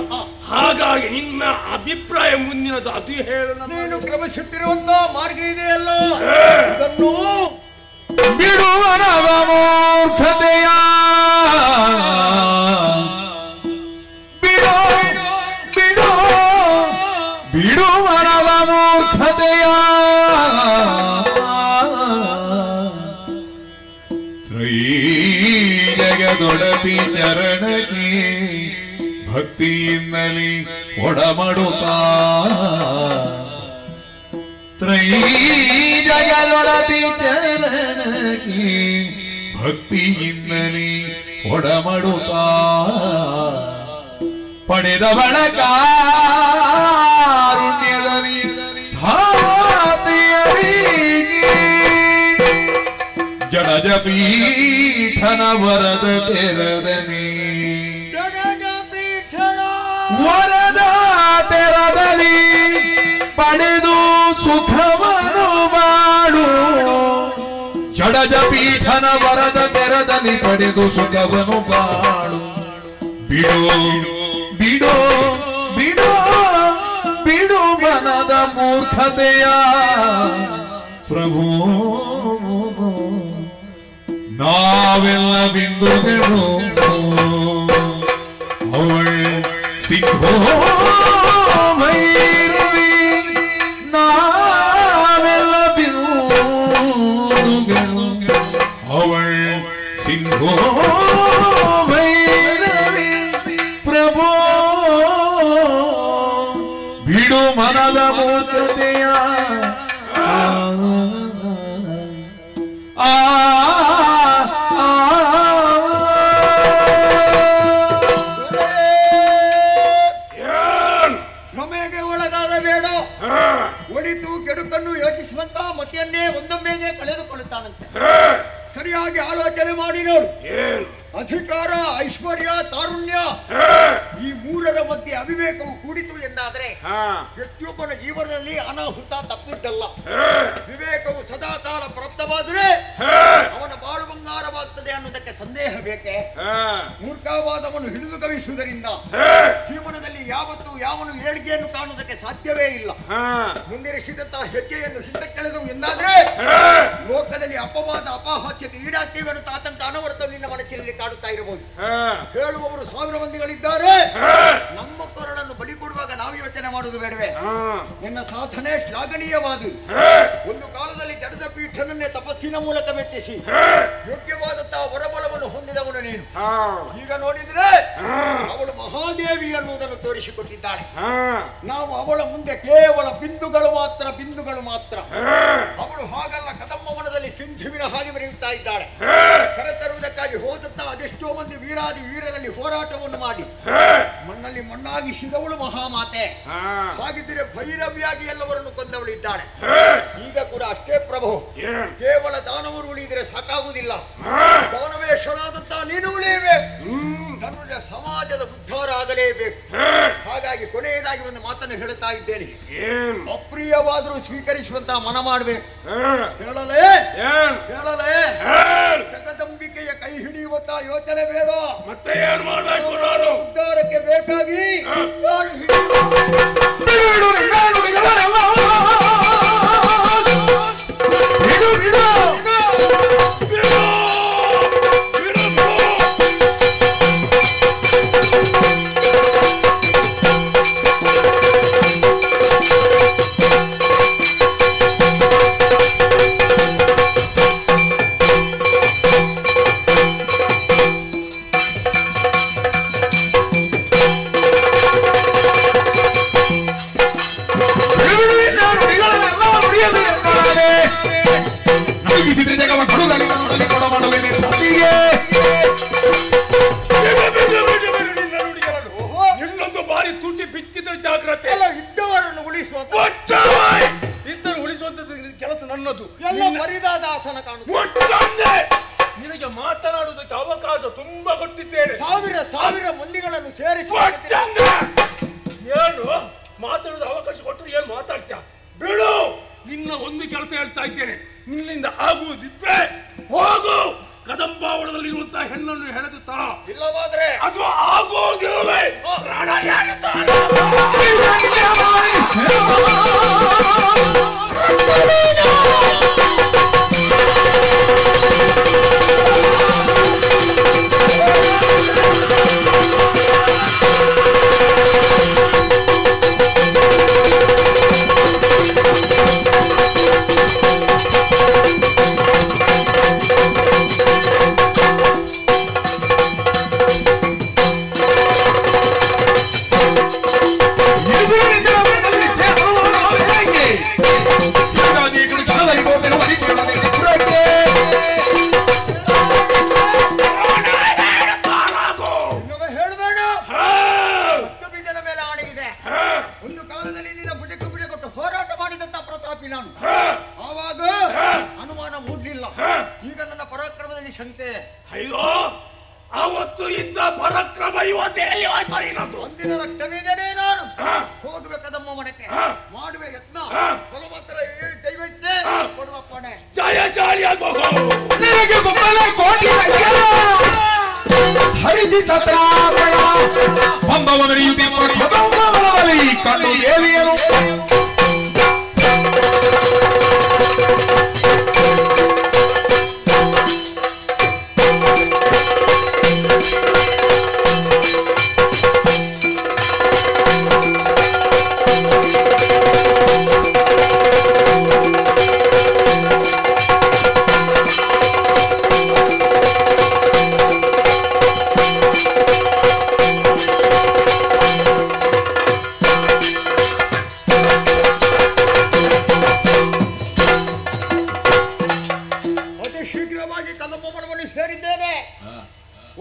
ಹಾಗಾಗಿ ನಿನ್ನ ಅಭಿಪ್ರಾಯ ಮುಂದಿನದು ಅದು ಹೇಳು. ನೀನು ಕ್ರಮಿಸುತ್ತಿರುವಂತ ಮಾರ್ಗ ಇದೆಯಲ್ಲ, ಇದನ್ನು ಬಿಡುವನವ ಮೂರ್ಖತೆಯ ಬಿಡುವನವ ಮೂರ್ಖತೆಯ ಜಗದೊಡತಿ ಚರಣಕ್ಕೆ ಭಕ್ತಿಯಿಂದಲೇ ಒಡಮಡುತ್ತಾ ಜಗದೊಡತಿ ಚರಣ ಭಕ್ತಿಯಿಂದಲೇ ಒಡಮಡುತ್ತಾ ಪಡೆದವಳ ಕಾರುಣ್ಯದಲ್ಲಿ ಜಡಜ ಪೀಠನ ವರದ ತೆರದನಿ ವರದ ತೆರದಲ್ಲಿ ಪಡೆದು ಸುಖವನ್ನು ಮಾಡು ಜಡಜ ಪೀಠನ ವರದ ತೆರದಲ್ಲಿ ಪಡೆದು ಸುಖವನ್ನು ಬಾಳು ಬಿಡು ಬಿಡು ಬಿಡು ಬಿಡು ಮನದ ಮೂರ್ಖತೆಯ ಪ್ರಭು ನಾವೆಲ್ಲ ಬಿಂದುಗಳು ಅವಳ ಸಿಂಹೋ ಭೈರವಿ ನಾವೆಲ್ಲ ಬಿಂದುಗಳು ಅವಳ ಸಿಂಹೋ ಭೈರವಿ ಪ್ರಭು ಬಿಡು ಮನದ ಮೂರ್ಖತೆಯ ಭ್ರಮೆಗೆ ಒಳಗಾಗಬೇಡ. ಒಳಿತು ಕೆಡುಕನ್ನು ಯೋಚಿಸುವಂತ ಮತಿಯನ್ನೇ ಒಂದೊಮ್ಮೆಗೆ ಕಳೆದುಕೊಳ್ಳುತ್ತಾನಂತೆ. ಸರಿಯಾಗಿ ಆಲೋಚನೆ ಮಾಡಿ ನೋಡು. ಅಧಿಕಾರ, ಐಶ್ವರ್ಯ, ತಾರುಣ್ಯ ಈ ಮೂರರ ಮಧ್ಯೆ ಅವಿವೇಕವು ಕೂಡಿತು ಎಂದಾದರೆ ವ್ಯಕ್ತಿಯೊಬ್ಬನ ಜೀವನದಲ್ಲಿ ಅನಾಹುತ ತಪ್ಪಿದ್ದಲ್ಲ. ವಿವೇಕವು ಸದಾಕಾಲ ಪ್ರಾಪ್ತವಾದರೆ ಅವನ ಬಾಳು ಬಂಗಾರವಾಗ್ತದೆ ಅನ್ನೋದಕ್ಕೆ ಸಂದೇಹ ಬೇಕೆ? ಮೂರ್ಖವಾದವನು ಹಿಡಿದು ಕವಿಸುವುದರಿಂದ ಜೀವನದಲ್ಲಿ ಯಾವತ್ತೂ ಯಾವನು ಏಳಿಗೆಯನ್ನು ಕಾಣುವುದಕ್ಕೆ ಸಾಧ್ಯವೇ ಇಲ್ಲ. ಮುಂದಿರಿಸಿದಂತಹ ಹೆಜ್ಜೆಯನ್ನು ಹಿಂದಕ್ಕೆಳೆದು ಎಂದಾದ್ರೆ ಲೋಕದಲ್ಲಿ ಅಪವಾದ ಅಪಹಾಸ್ಯಕ್ಕೆ ಈಡಾಗ್ತೇವೆ ಅನ್ನೋ ಆತಂಕ ಅನವರತ ನಿನ್ನ ಮನಸ್ಸಿನಲ್ಲಿ ಕಾಡುತ್ತಾ ಇರಬಹುದು. ಹೇಳುವವರು 1000 ಮಂದಿಗಳಿದ್ದಾರೆ. ನಮ್ಮ ಕೊರಳನ್ನು ಬಲಿ ಕೊಡುವಾಗ ನಾವು ಯೋಚನೆ ಮಾಡುವುದು ಬೇಡವೇ? ನಿನ್ನ ಸಾಧನೆ ಶ್ಲಾಘನೀಯವಾದುದು. ಒಂದು ಕಾಲದಲ್ಲಿ ಜಡಜ ಪೀಠನನ್ನೇ ತಪಸ್ಸಿನ ಮೂಲಕ ಮೆಚ್ಚಿಸಿ ಯೋಗ್ಯವಾದಂತಹ ಹೊರಬಲವನ್ನು ಹೊಂದಿದವನು ನೀನು. ಈಗ ನೋಡಿದ್ರೆ ಅವಳು ಮಹಾದೇವಿ ಅನ್ನುವುದನ್ನು ತೋರಿಸಿಕೊಟ್ಟಿದ್ದಾಳೆ. ನಾವು ಅವಳ ಮುಂದೆ ಕೇವಲ ಬಿಂದುಗಳು ಮಾತ್ರ, ಬಿಂದುಗಳು ಮಾತ್ರ. ಅವಳು ಹಾಗಲ್ಲ, ಕದಂಬವನದಲ್ಲಿ ಸಿಂಧುವಿನ ಹಾಗೆ ಬೆರೆಯುತ್ತಾ ಇದ್ದಾಳೆ. ಕರೆತರುವುದಕ್ಕಾಗಿ ಹೋದಂತ ಅದೆಷ್ಟೋ ಮಂದಿ ವೀರಾದಿ ವೀರರಲ್ಲಿ ಹೋರಾಟವನ್ನು ಮಾಡಿ ಮಣ್ಣಲ್ಲಿ ಮಣ್ಣಾಗಿಸಿದವಳು ಮಹಾಮಾತೆ. ಹಾಗಿದ್ದರೆ ಭೈರವಿಯಾಗಿ ಎಲ್ಲವರನ್ನು ಕೊಂದವಳು ಇದ್ದಾಳೆ. ಈಗ ಕೂಡ ಅಷ್ಟೇ ಪ್ರಭು. ಕೇವಲ ದಾನವರು ಉಳಿದರೆ ಸಾಕಾಗುವುದಿಲ್ಲ. ದಾನವೇಶನಾದಂತ ನೀನು ಉಳಿಯಬೇಕು. ಧನುಜ ಸಮಾಜದ ಉದ್ಧಾರ ಆಗಲೇಬೇಕು. ಹಾಗಾಗಿ ಕೊನೆಯದಾಗಿ ಒಂದು ಮಾತನ್ನು ಹೇಳುತ್ತಾ ಇದ್ದೇನೆ. ಅಪ್ರಿಯವಾದರೂ ಸ್ವೀಕರಿಸುವಂತಹ ಮನ ಮಾಡಬೇಕು. ಹೇಳಲೇ ಹೇಳಲೇ ಜಗದಂಬಿಕೆಯ ಕೈ ಹಿಡಿಯುವಂತ ಯೋಚನೆ ಬೇಡ. ಮತ್ತೆ ಏನ್ ಮಾಡ್ಬೇಕು? ನಾನು ಉದ್ಧಾರಕ್ಕೆ ಬೇಕಾಗಿ ಇನ್ನೊಂದು ಬಾರಿ ತುಟಿ ಬಿಚ್ಚಿದ ಜಾಗ್ರತೆ. ಇದ್ದವರನ್ನು ಉಳಿಸುವಂತ ಇದ್ದರು ಉಳಿಸುವಂತದ್ದು ಕೆಲಸ ನನ್ನದು. ಎಲ್ಲ ಮರಿದಾದ ಆಸನ ಕಾಣುತ್ತೆ. ನಿನಗೆ ಮಾತನಾಡುವುದಕ್ಕೆ ಅವಕಾಶ ತುಂಬಾ ಕೊಟ್ಟಿದ್ದೇನೆ. ಸಾವಿರ ಮಂದಿಗಳನ್ನು ಸೇರಿಸಿ ಏನು ಮಾತಾಡೋದು ಅವಕಾಶ ಕೊಟ್ಟರು ಏನು ಮಾತಾಡ್ತೀಯ? ಬಿಡು. ನಿನ್ನ ಒಂದು ಕೆಲಸ ಹೇಳ್ತಾ ಇದ್ದೇನೆ. ನಿನ್ನಿಂದ ಆಗುವುದಿದ್ರೆ ಹೋಗು. ಕದಂಬಾವಳದಲ್ಲಿರುವಂತಹ ಹೆಣ್ಣನ್ನು ಹೆಣೆದು ತಾ. ಇಲ್ಲವಾದ್ರೆ ಅದು ಆಗುವುದಿಲ್ಲವೇ? ಪ್ರಾಣ ಮೂಡ್ಲಿಲ್ಲ. ಈಗ ನನ್ನ ಪರಾಕ್ರಮದಲ್ಲಿ ಶಂಕೆ. ಅಯ್ಯೋ, ಅವತ್ತು ಇದ್ದ ಪರಾಕ್ರಮ ಇವತ್ತು ಎಲ್ಲಿ ಹೋಯ್ತು ನೀನದು? ಒಂದಿನ ರಕ್ತವೀಗನೇ ನಾನು ಹೋಗ್ಬೇಕದಮ್ಮ ಮನೆಗೆ ಮಾಡುವ ಯತ್ನ ಫಲ ಮಾತ್ರ ದೈವಜ್ಞೆ ಕೊಡುವ ಪಣೆ. ಜಯಶಾಲಿ ಹರಿದಿ ಬಂಬವ ಮೆರೆಯುತ್ತಿ ಕಂಡು ದೇವಿಯರು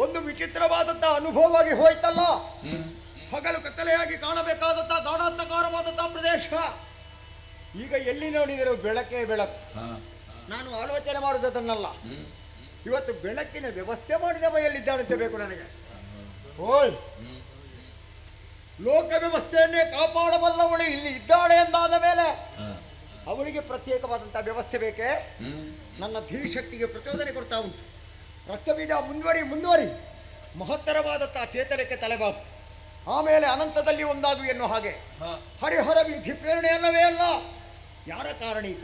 ಒಂದು ವಿಚಿತ್ರವಾದಂತಹ ಅನುಭವವಾಗಿ ಹೋಯ್ತಲ್ಲ. ಹಗಲು ಕತ್ತಲೆಯಾಗಿ ಕಾಣಬೇಕಾದಂತಹ ಗಾಢಾಂಧಕಾರವಾದಂತಹ ಪ್ರದೇಶ ಈಗ ಎಲ್ಲಿ ನೋಡಿದರೂ ಬೆಳಕೇ ಬೆಳಕು. ನಾನು ಆಲೋಚನೆ ಮಾಡುವುದನ್ನಲ್ಲ, ಇವತ್ತು ಬೆಳಕಿನ ವ್ಯವಸ್ಥೆ ಮಾಡಿದ ಬಯಲ್ಲಿದ್ದಾಳಂತೆ ಬೇಕು ನನಗೆ. ಓಯ್, ಲೋಕ ವ್ಯವಸ್ಥೆಯನ್ನೇ ಕಾಪಾಡಬಲ್ಲವಳು ಇಲ್ಲಿ ಇದ್ದಾಳೆ ಎಂದಾದ ಮೇಲೆ ಅವಳಿಗೆ ಪ್ರತ್ಯೇಕವಾದಂತಹ ವ್ಯವಸ್ಥೆ ಬೇಕೇ? ನನ್ನ ಧೀಶಕ್ತಿಗೆ ಪ್ರಚೋದನೆ ಕೊಡ್ತಾ ಉಂಟು. ರಕ್ತಬೀಜ ಮುಂದುವರಿ ಮಹತ್ತರವಾದಂತಹ ಚೇತನಕ್ಕೆ ತಲೆಬಾಕು, ಆಮೇಲೆ ಅನಂತದಲ್ಲಿ ಒಂದಾಗು ಎನ್ನುವ ಹಾಗೆ ಹರಿಹರ ವಿಧಿ ಪ್ರೇರಣೆಯಲ್ಲವೇ ಅಲ್ಲ. ಯಾರ ಕಾರಣೀಕ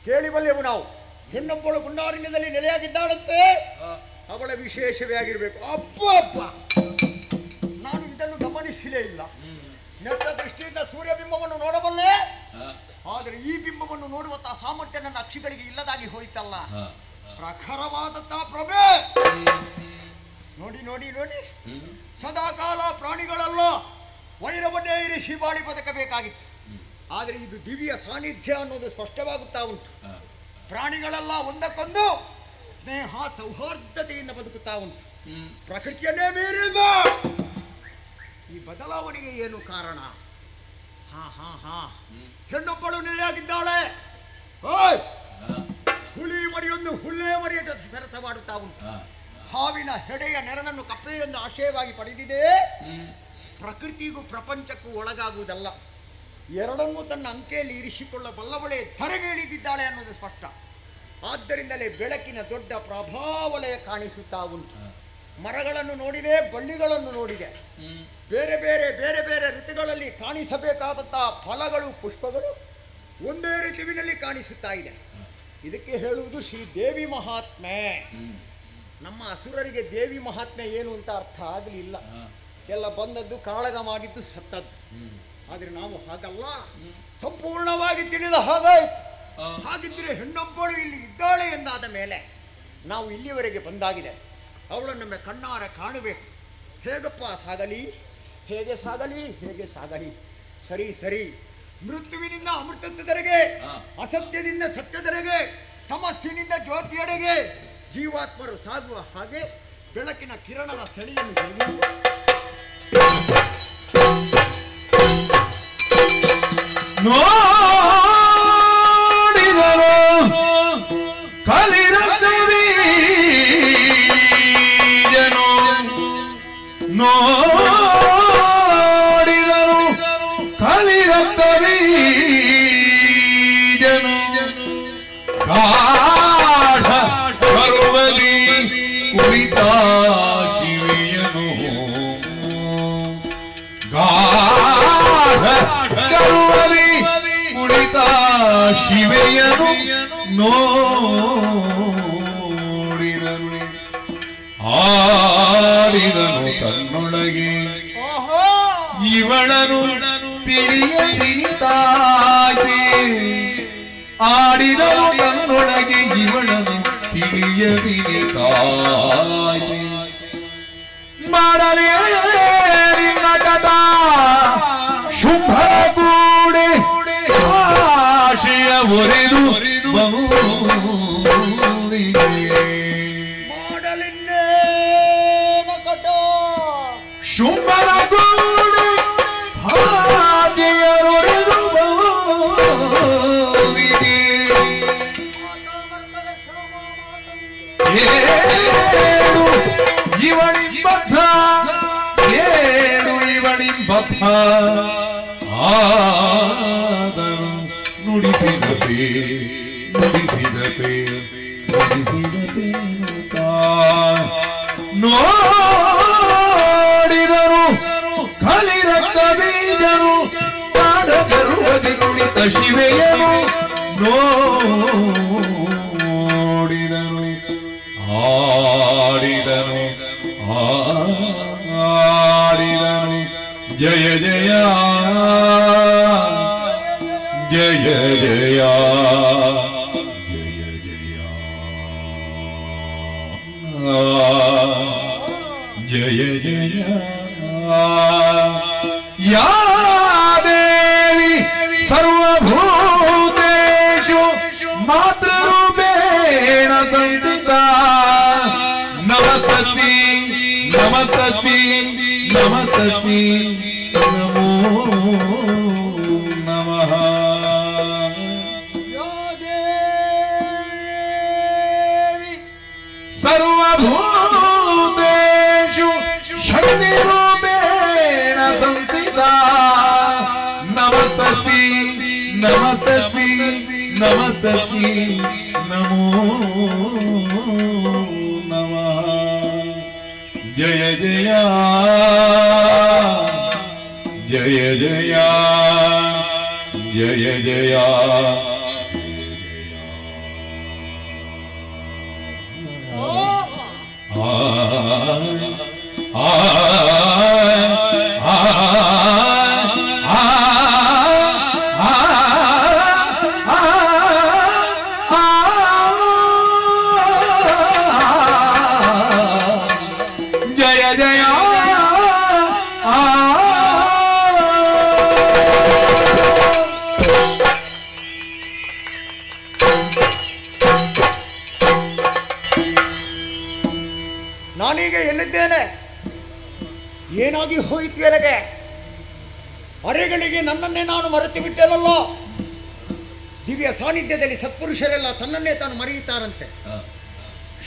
ಕೇಳಿಬಲ್ಲೆವು ನಾವು. ಹೆಣ್ಣೊಬ್ಬಳು ಗುಂಡಾರಣ್ಯದಲ್ಲಿ ನೆಲೆಯಾಗಿದ್ದಾಳಂತೆ, ಅವಳ ವಿಶೇಷವೇ ಆಗಿರಬೇಕು. ಅಪ್ಪ ಅಪ್ಪ, ನಾನು ಇದನ್ನು ಗಮನಿಸಲೇ ಇಲ್ಲ. ನೆಟ್ಟ ದೃಷ್ಟಿಯಿಂದ ಸೂರ್ಯಬಿಂಬವನ್ನು ನೋಡಬಲ್ಲೆ, ಆದರೆ ಈ ಬಿಂಬವನ್ನು ನೋಡುವಂತಹ ಸಾಮರ್ಥ್ಯ ನನ್ನ ಅಕ್ಷಿಗಳಿಗೆ ಇಲ್ಲದಾಗಿ ಹೋಯ್ತಲ್ಲ. ಪ್ರಖರವಾದಂತಹ ಪ್ರಭೆ ನೋಡಿ ನೋಡಿ ನೋಡಿ. ಸದಾಕಾಲ ಪ್ರಾಣಿಗಳಲ್ಲ ವೈರವನ್ನೇ ಇರಿಸಿ ಬಾಳಿ ಬದುಕಬೇಕಾಗಿತ್ತು, ಆದರೆ ಇದು ದಿವ್ಯ ಸಾನ್ನಿಧ್ಯ ಅನ್ನೋದು ಸ್ಪಷ್ಟವಾಗುತ್ತಾ ಉಂಟು. ಪ್ರಾಣಿಗಳೆಲ್ಲ ಒಂದಕ್ಕೊಂದು ಸ್ನೇಹ ಸೌಹಾರ್ದತೆಯಿಂದ ಬದುಕುತ್ತಾ ಉಂಟು. ಪ್ರಕೃತಿಯನ್ನೇ ಮೀರಿದ ಈ ಬದಲಾವಣೆಗೆ ಏನು ಕಾರಣ? ಹೆಣ್ಣೊಬ್ಬಳು ನೆಲೆಯಾಗಿದ್ದಾಳೆ. ಹುಲಿ ಮರಿಯೊಂದು ಹುಲ್ಲೆ ಮರಿಯ ಜೊತೆ ಸರಸ ಮಾಡುತ್ತಾ ಉಂಟು. ಹಾವಿನ ಹೆಡೆಯ ನೆರಳನ್ನು ಕಪ್ಪೆಯೊಂದು ಆಶಯವಾಗಿ ಪಡೆದಿದೆ. ಪ್ರಕೃತಿಗೂ ಪ್ರಪಂಚಕ್ಕೂ ಒಳಗಾಗುವುದಲ್ಲ, ಎರಡನ್ನೂ ತನ್ನ ಅಂಕೆಯಲ್ಲಿ ಇರಿಸಿಕೊಳ್ಳಬಲ್ಲವಳೆ ಧರೆಗೆ ಇಳಿದಿದ್ದಾಳೆ ಅನ್ನೋದು ಸ್ಪಷ್ಟ. ಆದ್ದರಿಂದಲೇ ಬೆಳಕಿನ ದೊಡ್ಡ ಪ್ರಭಾವಲಯ ಕಾಣಿಸುತ್ತಾ ಉಂಟು. ಮರಗಳನ್ನು ನೋಡಿದೆ, ಬಳ್ಳಿಗಳನ್ನು ನೋಡಿದೆ. ಬೇರೆ ಬೇರೆ ಬೇರೆ ಬೇರೆ ಋತುಗಳಲ್ಲಿ ಕಾಣಿಸಬೇಕಾದಂತಹ ಫಲಗಳು ಪುಷ್ಪಗಳು ಒಂದೇ ಋತುವಿನಲ್ಲಿ ಕಾಣಿಸುತ್ತಾ ಇದೆ. ಇದಕ್ಕೆ ಹೇಳುವುದು ಶ್ರೀ ದೇವಿ ಮಹಾತ್ಮೆ. ನಮ್ಮ ಅಸುರರಿಗೆ ದೇವಿ ಮಹಾತ್ಮೆ ಏನು ಅಂತ ಅರ್ಥ ಆಗಲಿಲ್ಲ. ಎಲ್ಲ ಬಂದದ್ದು ಕಾಳಗ ಮಾಡಿದ್ದು ಸತ್ತದ್ದು. ಆದರೆ ನಾವು ಹಾಗಲ್ಲ, ಸಂಪೂರ್ಣವಾಗಿ ತಿಳಿದ ಹಾಗಾಯ್ತು. ಹಾಗಿದ್ರೆ ಹೆಣ್ಣೊಬ್ಬಳು ಇಲ್ಲಿ ಇದ್ದಾಳೆ ಎಂದಾದ ಮೇಲೆ ನಾವು ಇಲ್ಲಿವರೆಗೆ ಬಂದಾಗಿದೆ. ಅವಳನ್ನೊಮ್ಮೆ ಕಣ್ಣಾರ ಕಾಣಬೇಕು. ಹೇಗಪ್ಪ ಸಾಗಲಿ, ಹೇಗೆ ಸಾಗಲಿ, ಹೇಗೆ ಸಾಗಲಿ? ಸರಿ ಸರಿ, ಮೃತ್ಯುವಿನಿಂದ ಅಮೃತತ್ವದೆಡೆಗೆ, ಅಸತ್ಯದಿಂದ ಸತ್ಯದೆಡೆಗೆ, ತಮಸ್ಸಿನಿಂದ ಜ್ಯೋತಿಯೆಡೆಗೆ ಜೀವಾತ್ಮರು ಸಾಗುವ ಹಾಗೆ ಬೆಳಕಿನ ಕಿರಣದ ಸೆಳೆಯನ್ನು ನೋಡಿದರು ಕಲಿರದೇವಿ ಜನು, ನೋಡಿದರು ಕಲಿರದೇವಿ ಜನು, ಗಾಢ ಕರುವಲಿ ಕುಳಿತ ಶಿವೆಯನು, ಗಾಢ ಕರುವಲಿ ಕುಳಿತ ಶಿವೆಯನು ನೋಡಿದನು. ಆಡಿದನು ತನ್ನೊಳಗೆ ಇವಳನು ತಿಳಿಯದಿನಿತಾಗೆ, ಆಡಿದನು ತನ್ನೊಳಗೆ ಇವಳನು ತಿಳಿಯದಿನಿತಾಗೆ. ಮಾಡಲೇ ನಟಟ ಶುಂಭರ ಕೂಡೆ ಆಶಯ ಒರೆದು ಶುಂಭರ ಕೂಡೆ ಭಾಗ್ಯರೊರೆದು ಇವನಿಂಬದ್ಧ ಏನು ಇವನಿಂಬದ್ಧ ಆದನು ನುಡಿಸಿದಪೇ ನುಡಿಸಿದಪೇ ನುಡಿಸಿದಪೇ ನೋಡಿದರು ಕಲಿರಕ್ತ ಬೀಜರು ಗರುವದಿ ಕುಳಿತ ಶಿವೆಯನು ನೋಡಿದನು ಆಡಿದನು ಆಡಿದನು ಜಯ ಜಯ ಜಯ ಜಯ ಜಯ ಜಯ ಯಾ ದೇವಿ ಸರ್ವಭೂತೇಷು ಮಾತೃರೂಪೇಣ ಸಂಸ್ಥಿತಾ ನಮಸ್ತಸ್ಮೈ ನಮಸ್ತಸ್ಮೈ ನಮಸ್ತಸ್ಮೈ ನಮೋ ನಮಃ ಸರ್ವಭೂತೇಷು ಶಕ್ತಿರೂಪೇಣ ಸಂಸ್ಥಿತಾ ನಮಸ್ತಸ್ಮೈ ನಮಸ್ತಸ್ಮೈ ನಮಸ್ತಸ್ಮೈ ನಮೋ ನಮಃ ಜಯ ಜಯ ಜಯ ಜಯ ಜಯ ಜಯ ಜಯ ಜಯ ನಾನೀಗ ಎಲ್ಲಿದ್ದೇನೆ? ಏನಾಗಿ ಹೋಯಿತು ಎಲೆಗೆ? ಅರೆಗಳಿಗೆ ನನ್ನನ್ನೇ ನಾನು ಮರೆತು ಬಿಟ್ಟೆನಲ್ಲ. ದಿವ್ಯ ಸಾನ್ನಿಧ್ಯದಲ್ಲಿ ಸತ್ಪುರುಷರೆಲ್ಲ ತನ್ನನ್ನೇ ತಾನು ಮರೆಯುತ್ತಾರಂತೆ.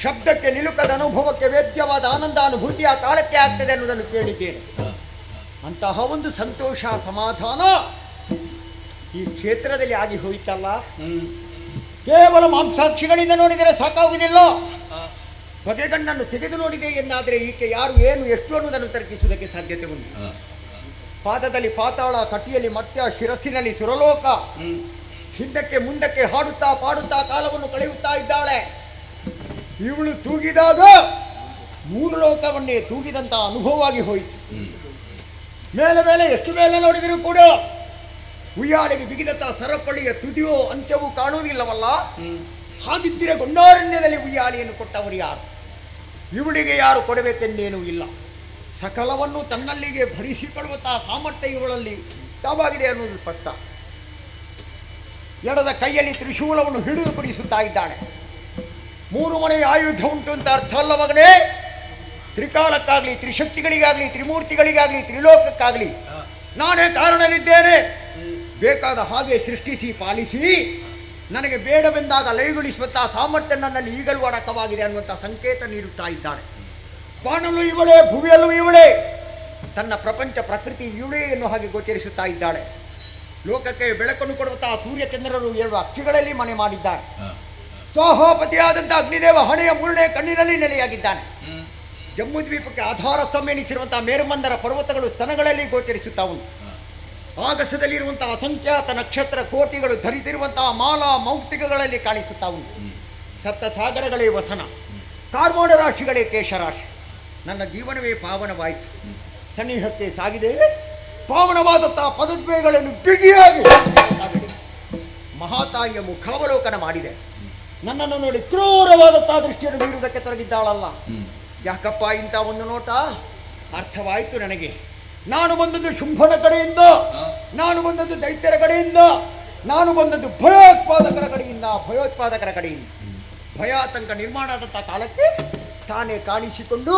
ಶಬ್ದಕ್ಕೆ ನಿಲುಕದ ಅನುಭವಕ್ಕೆ ವೇದ್ಯವಾದ ಆನಂದ ಅನುಭೂತಿಯ ಕಾಲಕ್ಕೆ ಆಗ್ತದೆ ಅನ್ನೋದನ್ನು ಕೇಳಿದ್ದೇನೆ. ಅಂತಹ ಒಂದು ಸಂತೋಷ ಸಮಾಧಾನ ಈ ಕ್ಷೇತ್ರದಲ್ಲಿ ಆಗಿ ಹೋಯಿತಲ್ಲ. ಕೇವಲ ಮಾಂಸಾಕ್ಷಿಗಳಿಂದ ನೋಡಿದರೆ ಸಾಕಾಗುವುದಿಲ್ಲ. ಬಗೆಗಣ್ಣನ್ನು ತೆಗೆದು ನೋಡಿದೆ ಎಂದಾದರೆ ಈಕೆ ಯಾರು ಏನು ಎಷ್ಟು ಅನ್ನುವುದನ್ನು ತರ್ಕಿಸುವುದಕ್ಕೆ ಸಾಧ್ಯತೆ ಉಂಟು. ಪಾದದಲ್ಲಿ ಪಾತಾಳ, ಕಟಿಯಲ್ಲಿ ಮರ್ತ್ಯ, ಶಿರಸ್ಸಿನಲ್ಲಿ ಸುರಲೋಕ. ಹಿಂದಕ್ಕೆ ಮುಂದಕ್ಕೆ ಹಾಡುತ್ತಾ ಪಾಡುತ್ತಾ ಕಾಲವನ್ನು ಕಳೆಯುತ್ತಾ ಇದ್ದಾಳೆ. ಇವಳು ತೂಗಿದಾಗ ಮೂರು ಲೋಕವನ್ನೇ ತೂಗಿದಂತಹ ಅನುಭವವಾಗಿ ಹೋಯಿತು. ಮೇಲೆ ಮೇಲೆ ಎಷ್ಟು ಮೇಲೆ ನೋಡಿದರೂ ಕೂಡ ಉಯ್ಯಾಲೆಗೆ ಬಿಗಿದಂತಹ ಸರಪಳಿಯ ತುದಿಯೋ ಅಂತ್ಯವೂ ಕಾಣುವುದಿಲ್ಲವಲ್ಲ. ಹಾಗಿದ್ದರೆ ಗೊಂಡಾರಣ್ಯದಲ್ಲಿ ಉಯ್ಯಾಲೆಯನ್ನು ಕೊಟ್ಟವರು ಯಾರು? ಇವಳಿಗೆ ಯಾರು ಕೊಡಬೇಕೆಂದೇನೂ ಇಲ್ಲ. ಸಕಲವನ್ನು ತನ್ನಲ್ಲಿಗೆ ಭರಿಸಿಕೊಳ್ಳುವಂತಹ ಸಾಮರ್ಥ್ಯ ಇವಳಲ್ಲಿ ತಾವಾಗಿದೆ ಅನ್ನೋದು ಸ್ಪಷ್ಟ. ಎಡದ ಕೈಯಲ್ಲಿ ತ್ರಿಶೂಲವನ್ನು ಹಿಡಿದು ಬಿಡಿಸುತ್ತಾ ಇದ್ದಾಳೆ. ಮೂರು ಮನೆಯ ಆಯುಧ ಉಂಟು ಅಂತ ಅರ್ಥ ಅಲ್ಲ ಮಗನೇ. ತ್ರಿಕಾಲಕ್ಕಾಗಲಿ, ತ್ರಿಶಕ್ತಿಗಳಿಗಾಗಲಿ, ತ್ರಿಮೂರ್ತಿಗಳಿಗಾಗಲಿ, ತ್ರಿಲೋಕಕ್ಕಾಗಲಿ ನಾನೇ ಕಾರಣನಿದ್ದೇನೆ. ಬೇಕಾದ ಹಾಗೆ ಸೃಷ್ಟಿಸಿ ಪಾಲಿಸಿ ನನಗೆ ಬೇಡವೆಂದಾಗ ಲಯಗೊಳಿಸುವಂತಹ ಸಾಮರ್ಥ್ಯ ನನ್ನಲ್ಲಿ ಈಗಲೂ ಅಡಕವಾಗಿದೆ ಅನ್ನುವಂಥ ಸಂಕೇತ ನೀಡುತ್ತಾ ಇದ್ದಾಳೆ. ಬಾಣಲು ಇವಳೇ, ಭುವಿಯಲ್ಲೂ ಇವಳೇ, ತನ್ನ ಪ್ರಪಂಚ ಪ್ರಕೃತಿ ಇವಳೇ ಎನ್ನುವ ಹಾಗೆ ಗೋಚರಿಸುತ್ತಾ ಇದ್ದಾಳೆ. ಲೋಕಕ್ಕೆ ಬೆಳಕನ್ನು ಕೊಡುವಂತಹ ಸೂರ್ಯಚಂದ್ರರು 2 ಅಕ್ಷಿಗಳಲ್ಲಿ ಮನೆ ಮಾಡಿದ್ದಾರೆ. ಸ್ವಾಹಾಪತಿಯಾದಂಥ ಅಗ್ನಿದೇವ ಹಣೆಯ ಮೂರನೇ ಕಣ್ಣಿನಲ್ಲಿ ನೆಲೆಯಾಗಿದ್ದಾನೆ. ಜಮ್ಮು ದ್ವೀಪಕ್ಕೆ ಆಧಾರ ಸ್ತಂಭ ಎನಿಸಿರುವಂತಹ ಮೇರುಮಂದರ ಪರ್ವತಗಳು ಸ್ತನಗಳಲ್ಲಿ ಗೋಚರಿಸುತ್ತಾ ಉಂಟು. ಆಗಸದಲ್ಲಿರುವಂತಹ ಅಸಂಖ್ಯಾತ ನಕ್ಷತ್ರ ಕೋಟಿಗಳು ಧರಿಸಿರುವಂತಹ ಮಾಲಾ ಮೌಕ್ತಿಕಗಳಲ್ಲಿ ಕಾಣಿಸುತ್ತಾ ಉಂಟು. ಸಪ್ತ ಸಾಗರಗಳೇ ವಸನ, ಕಾರ್ಮೋಡ ರಾಶಿಗಳೇ ಕೇಶರಾಶಿ. ನನ್ನ ಜೀವನವೇ ಪಾವನವಾಯಿತು. ಸನ್ನಿಹಕ್ಕೆ ಸಾಗಿದೆ. ಪಾವನವಾದಂತಹ ಪದದ್ವಯಗಳನ್ನು ಬಿಗಿಯಾಗಿ ಮಹಾತಾಯಿಯ ಮುಖಾವಲೋಕನ ಮಾಡಿದೆ. ನನ್ನನ್ನು ನೋಡಿ ಕ್ರೂರವಾದಂತಹ ದೃಷ್ಟಿಯನ್ನು ಬೀರುವುದಕ್ಕೆ ತೊಡಗಿದ್ದಾಳಲ್ಲ. ಯಾಕಪ್ಪ ಇಂಥ ಒಂದು ನೋಟ? ಅರ್ಥವಾಯಿತು ನನಗೆ. ನಾನು ಬಂದದ್ದು ಶುಂಭನ ಕಡೆಯಿಂದ, ನಾನು ಬಂದದ್ದು ದೈತ್ಯರ ಕಡೆಯಿಂದ, ನಾನು ಬಂದದ್ದು ಭಯೋತ್ಪಾದಕರ ಕಡೆಯಿಂದ. ಭಯಾತಂಕ ನಿರ್ಮಾಣ ಆದಂಥ ಕಾಲಕ್ಕೆ ತಾನೇ ಕಾಣಿಸಿಕೊಂಡು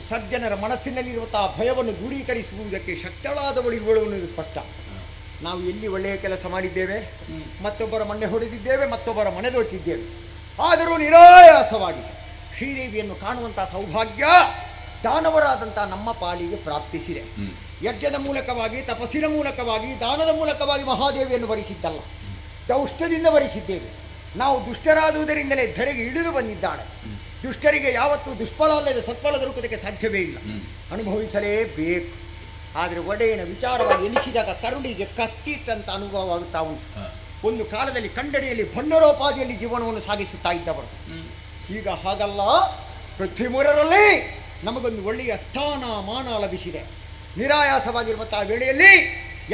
ಸಜ್ಜನರ ಮನಸ್ಸಿನಲ್ಲಿರುವಂತಹ ಭಯವನ್ನು ದೂರೀಕರಿಸುವುದಕ್ಕೆ ಶಕ್ತಳಾದವಳು ಇವಳು ಅನ್ನೋದು ಸ್ಪಷ್ಟ. ನಾವು ಎಲ್ಲಿ ಒಳ್ಳೆಯ ಕೆಲಸ ಮಾಡಿದ್ದೇವೆ, ಮತ್ತೊಬ್ಬರ ಮಣ್ಣೆ ಹೊಡೆದಿದ್ದೇವೆ, ಮತ್ತೊಬ್ಬರ ಮನೆ ದೋಚಿದ್ದೇವೆ. ಆದರೂ ನಿರಾಯಾಸವಾಗಿ ಶ್ರೀದೇವಿಯನ್ನು ಕಾಣುವಂಥ ಸೌಭಾಗ್ಯ ದಾನವರಾದಂಥ ನಮ್ಮ ಪಾಲಿಗೆ ಪ್ರಾಪ್ತಿಸಿದೆ. ಯಜ್ಞದ ಮೂಲಕವಾಗಿ, ತಪಸ್ಸಿನ ಮೂಲಕವಾಗಿ, ದಾನದ ಮೂಲಕವಾಗಿ ಮಹಾದೇವಿಯನ್ನು ವರಿಸಿದ್ದಲ್ಲ, ದೌಷ್ಟ್ಯದಿಂದ ವರಿಸಿದ್ದೇವೆ. ನಾವು ದುಷ್ಟರಾದುದರಿಂದಲೇ ಧರೆಗೆ ಇಳಿದು ಬಂದಿದ್ದಾಳೆ. ದುಷ್ಟರಿಗೆ ಯಾವತ್ತೂ ದುಷ್ಫಲ ಅಲ್ಲದೆ ಸತ್ಫಲ ದೊರಕುವುದಕ್ಕೆ ಸಾಧ್ಯವೇ ಇಲ್ಲ, ಅನುಭವಿಸಲೇಬೇಕು. ಆದರೆ ಒಡೆಯನ ವಿಚಾರವಾಗಿ ಎನಿಸಿದಾಗ ಕರುಳಿಗೆ ಕತ್ತಿಟ್ಟಂತ ಅನುಭವವಾಗುತ್ತಾ ಉಂಟು. ಒಂದು ಕಾಲದಲ್ಲಿ ಕಂಡಡಿಯಲ್ಲಿ ಭಂಡರೋಪಾದಿಯಲ್ಲಿ ಜೀವನವನ್ನು ಸಾಗಿಸುತ್ತಾ ಇದ್ದವರು ಈಗ ಹಾಗಲ್ಲ. ಪೃಥ್ವಿ ಮೂರರಲ್ಲಿ ನಮಗೊಂದು ಒಳ್ಳೆಯ ಸ್ಥಾನ ಮಾನ ಲಭಿಸಿದೆ. ನಿರಾಯಾಸವಾಗಿರುವಂತಹ ವೇಳೆಯಲ್ಲಿ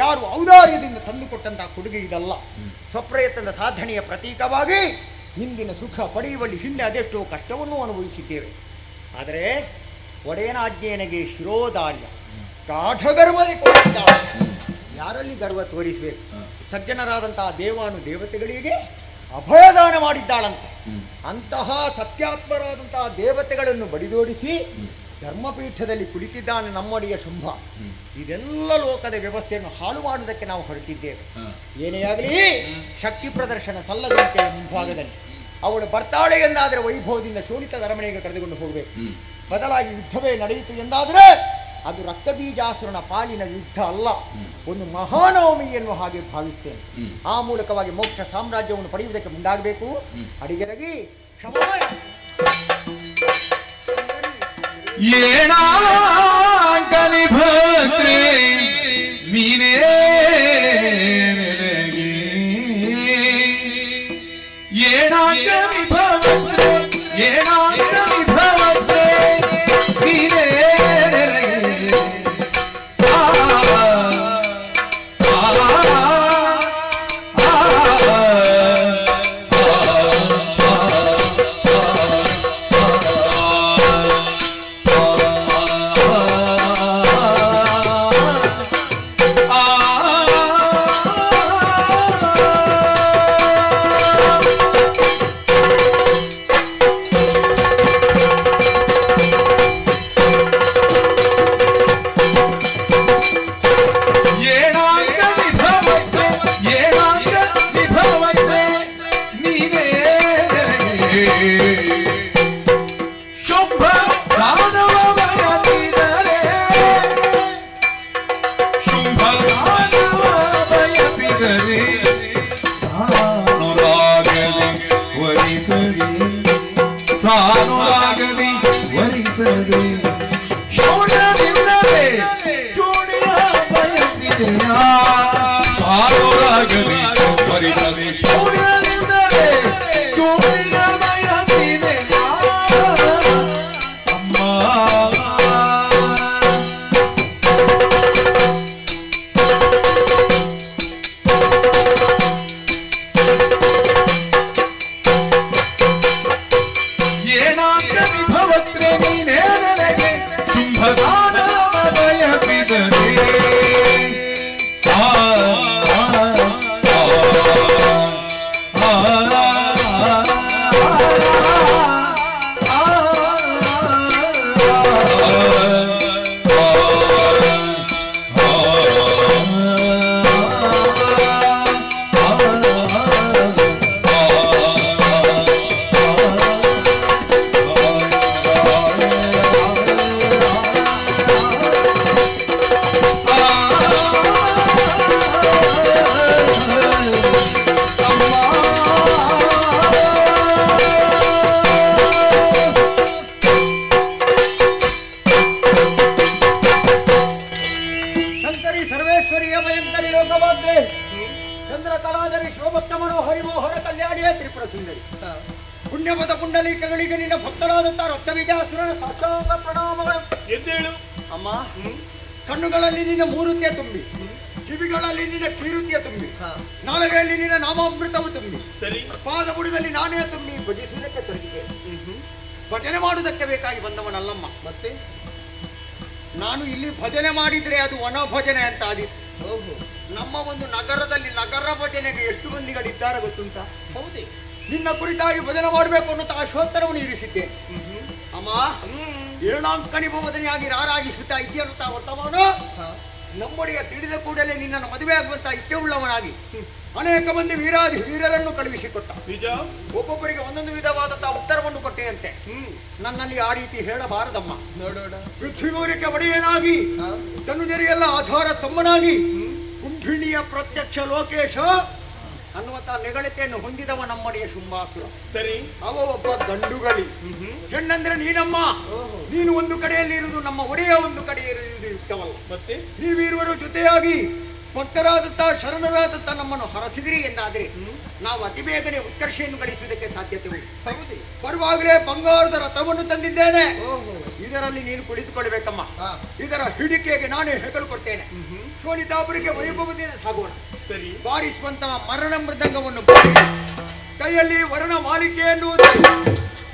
ಯಾರು ಔದಾರ್ಯದಿಂದ ತಂದುಕೊಟ್ಟಂತಹ ಕೊಡುಗೆ ಇದಲ್ಲ, ಸ್ವಪ್ರಯತ್ನದ ಸಾಧನೆಯ ಪ್ರತೀಕವಾಗಿ ಇಂದಿನ ಸುಖ ಪಡೆಯುವಲ್ಲಿ ಹಿಂದೆ ಅದೆಷ್ಟೋ ಕಷ್ಟವನ್ನು ಅನುಭವಿಸಿದ್ದೇವೆ. ಆದರೆ ಒಡೆಯನ ಆಜ್ಞೆಯನಿಗೆ ಶಿರೋದಾರ್ಯ ಗಾಢಗರ್ವದೆ ಕೊಟ್ಟಿದ್ದಾಳೆ. ಯಾರಲ್ಲಿ ಗರ್ವ ತೋರಿಸಬೇಕು? ಸಜ್ಜನರಾದಂತಹ ದೇವಾನು ದೇವತೆಗಳಿಗೆ ಅಭಯದಾನ ಮಾಡಿದ್ದಾಳಂತೆ. ಅಂತಹ ಸತ್ಯಾತ್ಮರಾದಂತಹ ದೇವತೆಗಳನ್ನು ಬಡಿದೋಡಿಸಿ ಧರ್ಮಪೀಠದಲ್ಲಿ ಕುಳಿತಿದ್ದಾನೆ ನಮ್ಮೊಡೆಯ ಶುಂಭ. ಇದೆಲ್ಲ ಲೋಕದ ವ್ಯವಸ್ಥೆಯನ್ನು ಹಾಳು ಮಾಡುವುದಕ್ಕೆ ನಾವು ಹೊರಟಿದ್ದೇವೆ. ಏನೇ ಆಗಲಿ ಶಕ್ತಿ ಪ್ರದರ್ಶನ ಸಲ್ಲದಂತೆ ಮುಂಭಾಗದಲ್ಲಿ ಅವಳು ಬರ್ತಾಳೆ ಎಂದಾದರೆ ವೈಭವದಿಂದ ಶೋಣಿತದ ಅರಮನೆಗೆ ಕರೆದುಕೊಂಡು ಹೋಗಬೇಕು. ಬದಲಾಗಿ ಯುದ್ಧವೇ ನಡೆಯಿತು ಎಂದಾದರೆ ಅದು ರಕ್ತಬೀಜಾಸುರನ ಪಾಲಿನ ಯುದ್ಧ ಅಲ್ಲ, ಒಂದು ಮಹಾನವಮಿ ಎನ್ನುವ ಹಾಗೆ ಭಾವಿಸ್ತೇನೆ. ಆ ಮೂಲಕವಾಗಿ ಮೋಕ್ಷ ಸಾಮ್ರಾಜ್ಯವನ್ನು ಪಡೆಯುವುದಕ್ಕೆ ಮುಂದಾಗಬೇಕು. ಅಡಿಗೆರಗಿ ಕ್ಷಮಾಯ ಏಣಾಂಕಲಿ ಭದ್ರೇ ನೀನೇ ಏಣಾಂಕಲಿ ಭದ್ರೇ ಏಣಾಂಕಲಿ ಭದ್ರೇ ನೀನೇ ಪುಣ್ಯಪದ ಪುಂಡಲೀಕಗಳಿಗೆ ನಿನ್ನ ಭಕ್ತರಾದಂತಹ ರಕ್ತಬೀಜಾಸುರನ ಸಾಷ್ಟಾಂಗ ಪ್ರಣಾಮಗಳು. ಎದ್ದೇಳು ಅಮ್ಮ. ಕಣ್ಣುಗಳಲ್ಲಿ ನಿನ್ನ ಮೂರುತಿಯ ತುಂಬಿ, ಕಿವಿಗಳಲ್ಲಿ ನಿನ್ನ ಕೀರುತಿಯ ತುಂಬಿ, ನಾಲಗೆಯಲ್ಲಿ ನಿನ್ನ ನಾಮಾಮೃತವು ತುಂಬಿ, ಪಾದ ಬುಡದಲ್ಲಿ ನಾನೇ ತುಂಬಿ ಭಜಿಸುವುದಕ್ಕೆ ತೊಡಗಿದೆ. ಭಜನೆ ಮಾಡುವುದಕ್ಕೆ ಬೇಕಾಗಿ ಬಂದವನಲ್ಲಮ್ಮ. ಮತ್ತೆ ನಾನು ಇಲ್ಲಿ ಭಜನೆ ಮಾಡಿದ್ರೆ ಅದು ವನ ಭಜನೆ ಅಂತ ಆದಿತ್ತು. ನಮ್ಮ ಒಂದು ನಗರದಲ್ಲಿ ನಗರ ಭಜನೆಗೆ ಎಷ್ಟು ಮಂದಿಗಳಿದ್ದಾರೆ ಗೊತ್ತುಂಟಾ? ಹೌದೇ. ನಿನ್ನ ಕುರಿತಾಗಿ ಭಜನೆ ಮಾಡಬೇಕು ಅನ್ನೋ ಅಶ್ವತ್ತರವನ್ನು ಇರಿಸಿದ್ದೇನೆ. ಅಮ್ಮ, ಏಣಾಂಕನಿಭವದನಿಯಾಗಿ ರಾರಾಗಿಸುತ್ತಾ ಇದೆಯನ್ನುತ್ತಾ ವರ್ತಮಾನ ನಮ್ಮೊಡೆಯ ತಿಳಿದ ಕೂಡಲೇ ನಿನ್ನನ್ನು ಮದುವೆ ಆಗುವಂತ ಇಚ್ಛೆ ಉಳ್ಳವನಾಗಿ ಅನೇಕ ಮಂದಿ ವೀರಾಧಿ ವೀರರನ್ನು ಕಳುಹಿಸಿಕೊಟ್ಟ. ನಿಜ. ಒಬ್ಬೊಬ್ಬರಿಗೆ ಒಂದೊಂದು ವಿಧವಾದಂತಹ ಉತ್ತರವನ್ನು ಕೊಟ್ಟೆಯಂತೆ. ನನ್ನಲ್ಲಿ ಆ ರೀತಿ ಹೇಳಬಾರದಮ್ಮ. ನೋಡೋಣ. ಪೃಥ್ವಿಮೂರ್ಯಕ್ಕೆ ಒಡೆಯನಾಗಿ, ಧನುಜರಿಗೆಲ್ಲ ಆಧಾರ ತಮ್ಮನಾಗಿ, ಕುಂಭಿಣಿಯ ಪ್ರತ್ಯಕ್ಷ ಲೋಕೇಶ ಅನ್ನುವಂತಹ ನೆಗಳಿಕೆಯನ್ನು ಹೊಂದಿದವ ನಮ್ಮಡಿಯ ಶುಂಭಾಸುರ. ಸರಿ. ಅವ ಒಬ್ಬ ಗಂಡುಗಲಿ. ಹೆಣ್ಣಂದ್ರೆ ನೀನಮ್ಮ. ನೀನು ಒಂದು ಕಡೆಯಲ್ಲಿ ಇರುವುದು, ನಮ್ಮ ಒಡೆಯ ಒಂದು ಕಡೆ ಇರುವುದು ಯುಕ್ತವಲ್ಲ. ಮತ್ತೆ ನೀವಿರುವರು ಜೊತೆಯಾಗಿ ಭಕ್ತರಾದಂತಹ ಶರಣರಾದಂತ ನಮ್ಮನ್ನು ಹರಸಿದಿರಿ ಎಂದಾದ್ರೆ ನಾವು ಅತಿ ಬೇಗನೆ ಉತ್ಕರ್ಷೆಯನ್ನು ಗಳಿಸುವುದಕ್ಕೆ ಸಾಧ್ಯತೆ ಉಂಟು. ಬರುವಾಗಲೇ ಬಂಗಾರದ ರಥವನ್ನು ತಂದಿದ್ದೇನೆ. ಇದರಲ್ಲಿ ನೀನು ಕುಳಿತುಕೊಳ್ಬೇಕಮ್ಮ. ಇದರ ಹಿಡಿಕೆಗೆ ನಾನೇ ಹೆಗಲು ಕೊಡ್ತೇನೆ. ಶೋಣಿತಾಪುರಿಗೆ ವೈಭವದಿಂದ ಸಾಗೋಣ. ಸರಿ. ಬಾರಿಸುವಂತಹ ಮರಣ ಮೃದಂಗವನ್ನು ಕೈಯಲ್ಲಿ ವರ್ಣ ಮಾಲಿಕೆಯನ್ನು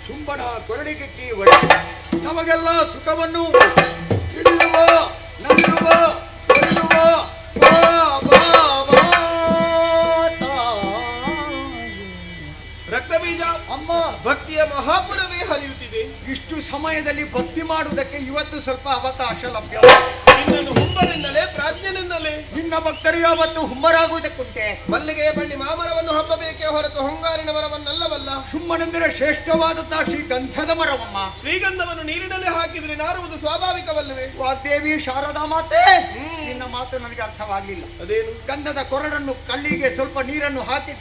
ಶುಂಭನ ಕೊರಳಿಗೆ ಕೀವಳಿ ನಮಗೆಲ್ಲ ಸುಖವನ್ನು ಹಿಡಿಯುವ ನಮಿರುವ ರಕ್ತಬೀಜ ಅಮ್ಮ, ಭಕ್ತಿಯ ಮಹಾಪುರವೇ ಹರಿಯುತ್ತಿದೆ. ಇಷ್ಟು ಸಮಯದಲ್ಲಿ ಭಕ್ತಿ ಮಾಡುವುದಕ್ಕೆ ಇವತ್ತು ಸ್ವಲ್ಪ ಅವಕಾಶ ಲಭ್ಯ. ನಿನ್ನನ್ನು ಹುಮ್ಮರೆನ್ನಲೇ ಪ್ರಾಜ್ಞನೆನ್ನಲೇ. ನಿನ್ನ ಭಕ್ತರು ಯಾವತ್ತು ಹುಮ್ಮರಾಗುವುದಕ್ಕುಂಟೆ. ಮಲ್ಲಿಗೆಯ ಬಳ್ಳಿ ಮಾಮರವನ್ನು ಹಬ್ಬಬೇಕೇ ಹೊರತು ಹೊಂಗಾರಿನ ಮರವನ್ನಲ್ಲವಲ್ಲ. ಸುಮ್ಮನೆಂದರೆ ಶ್ರೇಷ್ಠವಾದಂತಹ ಶ್ರೀಗಂಧದ ಮರವಮ್ಮ. ಶ್ರೀಗಂಧವನ್ನು ನೀರಿನಲ್ಲಿ ಹಾಕಿದ್ರೆ ನಾರುವುದು ಸ್ವಾಭಾವಿಕವಲ್ಲವೇ? ವಾಗ್ದೇವಿ ಶಾರದಾ ಮಾತೆ, ನಿನ್ನ ಮಾತು ನನಗೆ ಅರ್ಥವಾಗಲಿಲ್ಲ. ಅದೇನು? ಗಂಧದ ಕೊರಡನ್ನು ಕಲ್ಲಿಗೆ ಸ್ವಲ್ಪ ನೀರನ್ನು ಹಾಕಿ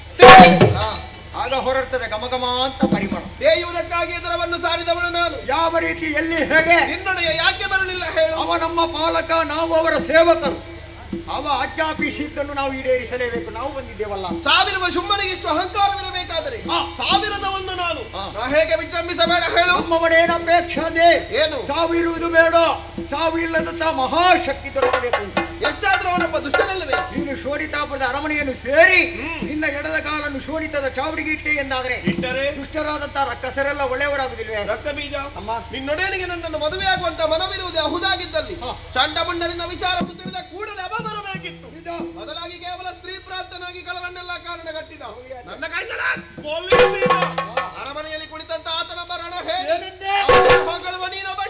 ಆಗ ಹೊರಡ್ತದೆ ಘಮಘಮ ಅಂತ ಪರಿಮಳ. ತೇಯುವುದಕ್ಕಾಗಿ ಇದರವನ್ನು ಸಾರಿದವನು ನಾನು. ಯಾವ ರೀತಿ, ಎಲ್ಲಿ, ಹೇಗೆ? ನಿನ್ನೊಡೆಯ ಯಾಕೆ ಬರಲಿಲ್ಲ ಹೇಳು? ಅವ ನಮ್ಮ ಪಾಲಕ, ನಾವು ಅವರ ಸೇವಕರು. ಅವ ಆಜ್ಞಾಪಿಸಿದ್ದನ್ನು ನಾವು ಈಡೇರಿಸಲೇಬೇಕು. ನಾವು ಬಂದಿದ್ದೇವಲ್ಲ. ಸಾವಿರುವ ಶುಂಭನಿಗೆ ಇಷ್ಟು ಅಹಂಕಾರವಿರಬೇಕಾದರೆ ಸಾವಿರದ ಒಂದು ನಾನು ಹೇಗೆ ವಿಜೃಂಭಿಸಬೇಡ ಹೇಳು? ನಮ್ಮ ಏನಪೇಕ್ಷೆ ಏನು? ಸಾವಿರುವುದು ಬೇಡ, ಸಾವು ಇಲ್ಲದಂತಹ ಮಹಾಶಕ್ತಿ ದೊರಕಬೇಕು ಅಂತ. ಎಷ್ಟಾದ್ರೂ ಅವನೊಬ್ಬ ದುಷ್ಟನಲ್ಲವೇ? ನೀನು ಶೋಣಿತಾಪುರದ ಅರಮನೆಯನ್ನು ಸೇರಿ ನಿನ್ನ ಎಡದ ಕಾಲನ್ನು ಶೋಣಿತದ ಚಾವಡಿಗೆ ಇಟ್ಟೆ ಎಂದಾದ್ರೆ ದುಷ್ಟರಾದಂತಹ ರಕ್ಕಸರೆಲ್ಲ ಒಳ್ಳೆಯವರಾಗುದಿಲ್ವೇ? ರಕ್ತ ಬೀಜ ಅಮ್ಮ, ನಿನ್ನೊಡೆಯನಿಗೆ ನನ್ನನ್ನು ಮದುವೆಯಾಗುವಂತ ಮನವಿರುವುದೇ ಅಹುದಾಗಿದ್ದಲ್ಲಿ ಚಂಡಮುಂಡನಿಂದ ವಿಚಾರ ತಿಳಿದ ಕೂಡಲೇ ಅವ ಬರಬೇಕಿತ್ತು. ಬದಲಾಗಿ ಕೇವಲ ಸ್ತ್ರೀ ಪ್ರಾಂತನಾಗಿ ಕಳವನ್ನೆಲ್ಲ ಕಾರಣಗಟ್ಟಿದ ನನ್ನ ಕಾಯ್ಚಲ ಅರಮನೆಯಲ್ಲಿ ಕುಳಿತಂತ ಆತನ ಬರಣ ಹೇಳುವ ನೀನೊಬ್ಬ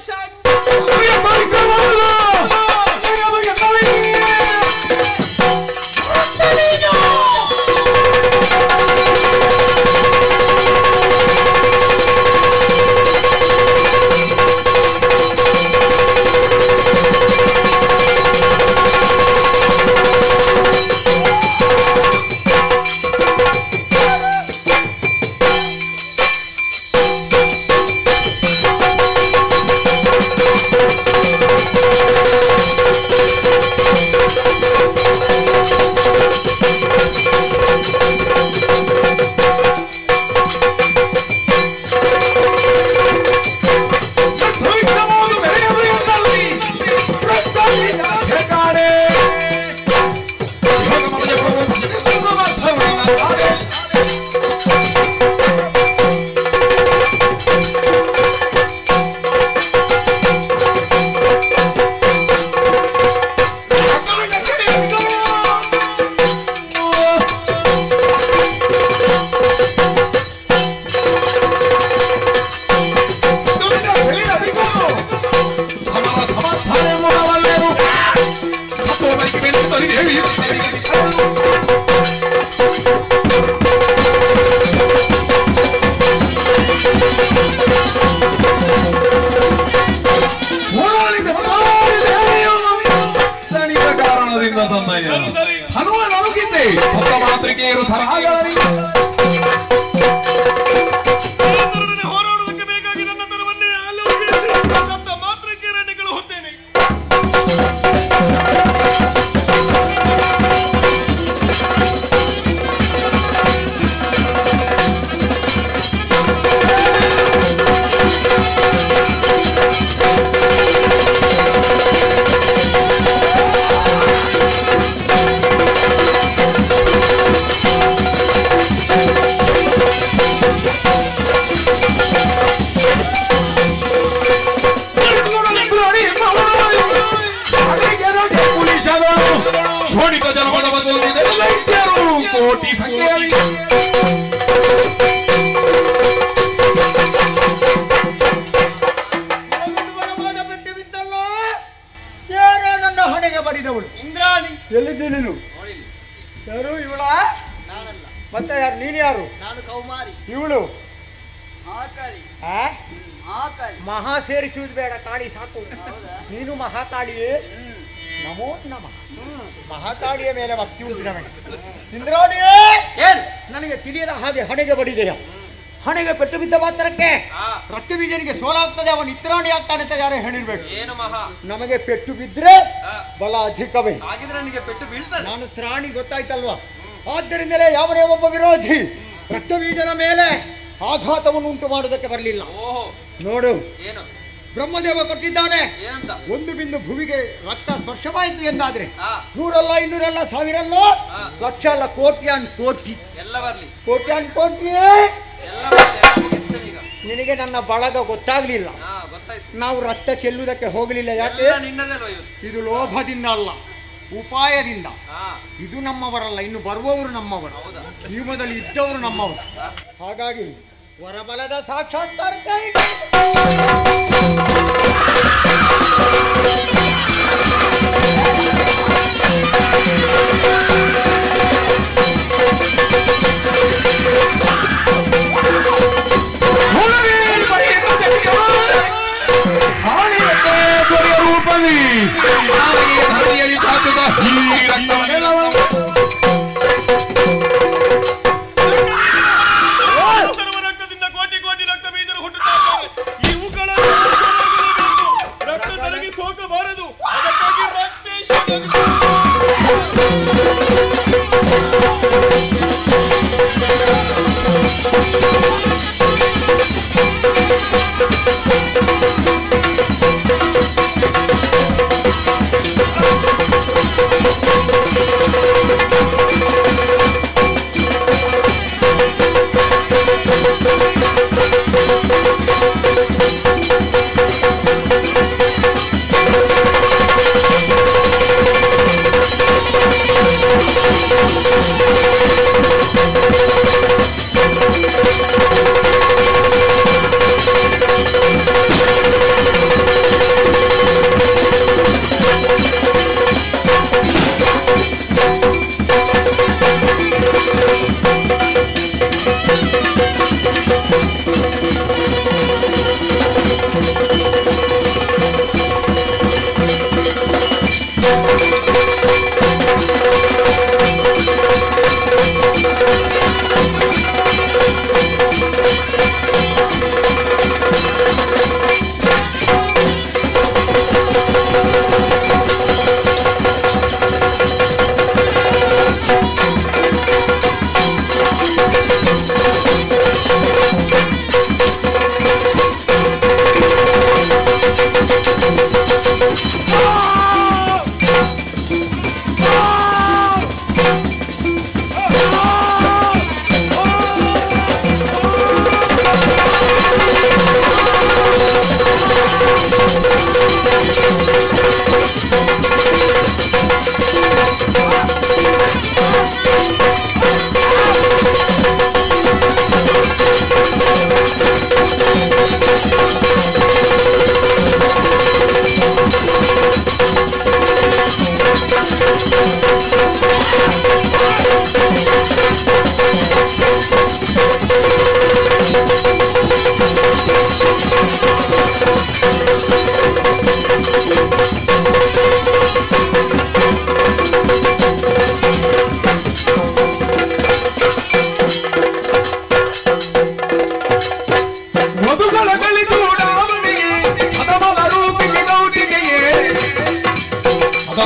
ಹೋರಾಡುವುದಕ್ಕೆ ಬೇಕಾಗಿ ನನ್ನ ತರವನ್ನೇ ಆಲೋಚಿಸಿ ಮಾತ್ರಕ್ಕೆ ರಣಗಳು ಹೊತ್ತೇನೆ. ಶೋಣಿತ ಜನಪದ ಕೋಟಿ ಸಂಖ್ಯೆಯಲ್ಲಿ ಬಿಟ್ಟು ಬಿದ್ದಲ್ಲ. ಯಾರೋ ನನ್ನ ಹೊಣೆಗೆ ಬಡಿದವಳು ಇಂದ್ರಾಣಿ. ಎಲ್ಲಿದ್ದೆ ನೀನು? ಯಾರು ಇವಳ? ನೀನು ಯಾರು? ನಾನು ಕೌಮಾರಿ. ಇವಳು ಮಹಾಕಾಳಿ. ಆ? ಮಹಾಕಾಳಿ. ಮಹಾ ಸೇರಿಸುವುದು ಬೇಡ, ಕಾಳಿ ಸಾಕು. ಹೌದಾ? ನೀನು ಮಹಾಕಾಳಿಯೇ. ನಮೋ ನಮಃ. ಮಹಾಕಾಳಿಯ ಮೇಲೆ ಭಕ್ತಿ ಉಂಟು ನಮಗೆ. ಇಂದ್ರಾಣಿಯೇ, ಏನ್ ನನಗೆ ತಿಳಿಯದ ಹಾಗೆ ಹಣೆಗೆ ಬಡಿದೆಯ. ಹಣೆಗೆ ಪೆಟ್ಟು ಬಿದ್ದ ಮಾತ್ರಕ್ಕೆ ರಕ್ತಬೀಜನಿಗೆ ಸೋಲಾಗ್ತದೆ, ಅವನು ಇತ್ರಾಣಿ ಆಗ್ತಾನೆ ಅಂತ ಯಾರೇ ಹೇಳಿರ್ಬೇಕು. ಏನು ಮಹಾ? ನಮಗೆ ಪೆಟ್ಟು ಬಿದ್ರೆ ಬಲ ಅಧಿಕವೇ. ಹಾಗಿದ್ರೆ ನನಗೆ ಪೆಟ್ಟು ಬೀಳ್ತದೆ. ನಾನು ತ್ರಾಣಿ, ಗೊತ್ತಾಯ್ತಲ್ವಾ? ಆದ್ದರಿಂದಲೇ ಯಾವನೇ ಒಬ್ಬ ವಿರೋಧಿ ರಕ್ತಬೀಜನ ಮೇಲೆ ಆಘಾತವನ್ನು ಉಂಟು ಮಾಡುವುದಕ್ಕೆ ಬರಲಿಲ್ಲ. ಓಹೋ, ನೋಡು, ಏನು ಬ್ರಹ್ಮದೇವ ಕೊಟ್ಟಿದ್ದಾನೆ. ಏನಂತ? ಒಂದು ಬಿಂದು ಭೂಮಿಗೆ ರಕ್ತ ಸ್ಪರ್ಶವಾಯಿತು ಎಂದಾದ್ರೆ ಆ, 100 ಅಲ್ಲ, 200 ಅಲ್ಲ, 1000 ಅಲ್ಲ, ಲಕ್ಷ ಅಲ್ಲ, ಕೋಟ್ಯಾನ್ ಕೋಟಿ. ಎಲ್ಲ ಬರ್ಲಿ, ಕೋಟ್ಯಾನ್ ಕೋಟಿಯೇ. ಎಲ್ಲ ಬರ್ಲಿ, ಎಲ್ಲ ಮುಗಿಸ್ತೇನೆ ಈಗ. ನಿನಗೆ ನನ್ನ ಬಳಗ ಗೊತ್ತಾಗ್ಲಿಲ್ಲ. ಹಾ, ಗೊತ್ತಾಯ್ತು. ನಾವು ರಕ್ತ ಚೆಲ್ಲುವುದಕ್ಕೆ ಹೋಗಲಿಲ್ಲ. ಯಾಕೆ? ಎಲ್ಲ ನಿನ್ನದಲ್ವ ಇವತ್ತು? ಇದು ಲೋಭದಿಂದ ಅಲ್ಲ, ಉಪಾಯದಿಂದ. ಹಾ, ಇದು ನಮ್ಮವರಲ್ಲ, ಇನ್ನು ಬರುವವರು ನಮ್ಮವರು. ಹೌದಾ? ಈ ಮೊದಲು ಇದ್ದವರು ನಮ್ಮವರು. ಹಾಗಾಗಿ ವರಬಲದ ಸಾಕ್ಷಾತ್ಕಾರಕ್ಕೆ ರೂಪವಿ ಧರಣಿಯಲ್ಲಿ ತಾಕುವ ಈ ರಕ್ತವನ್ನೆಲ್ಲವೂ ಸರ್ವರಕ್ತದಿಂದ ಕೋಟಿ ಕೋಟಿ ರಕ್ತ ಬೀಜರು ಹುಟ್ಟುತ್ತಾರೆ. ಇವುಗಳನ್ನು ರಕ್ತ ತಲೆಗೆ ಸೋಕಬಾರದು. ಅದಕ್ಕಾಗಿ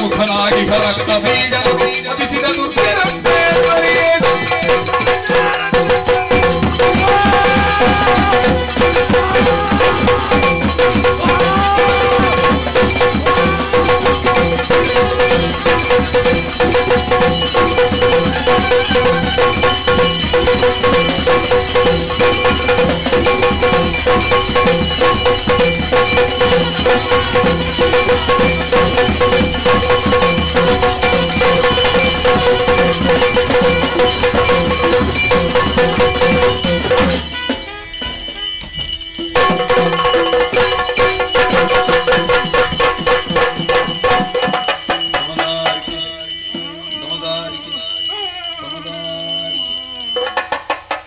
ಮುಖನಾಗಿ ಭರಕ್ತ ಬೀಜನು ಒದಿಸಿದ ದುರ್ಗರಪ್ಪೇಶ್ವರಿಯೇ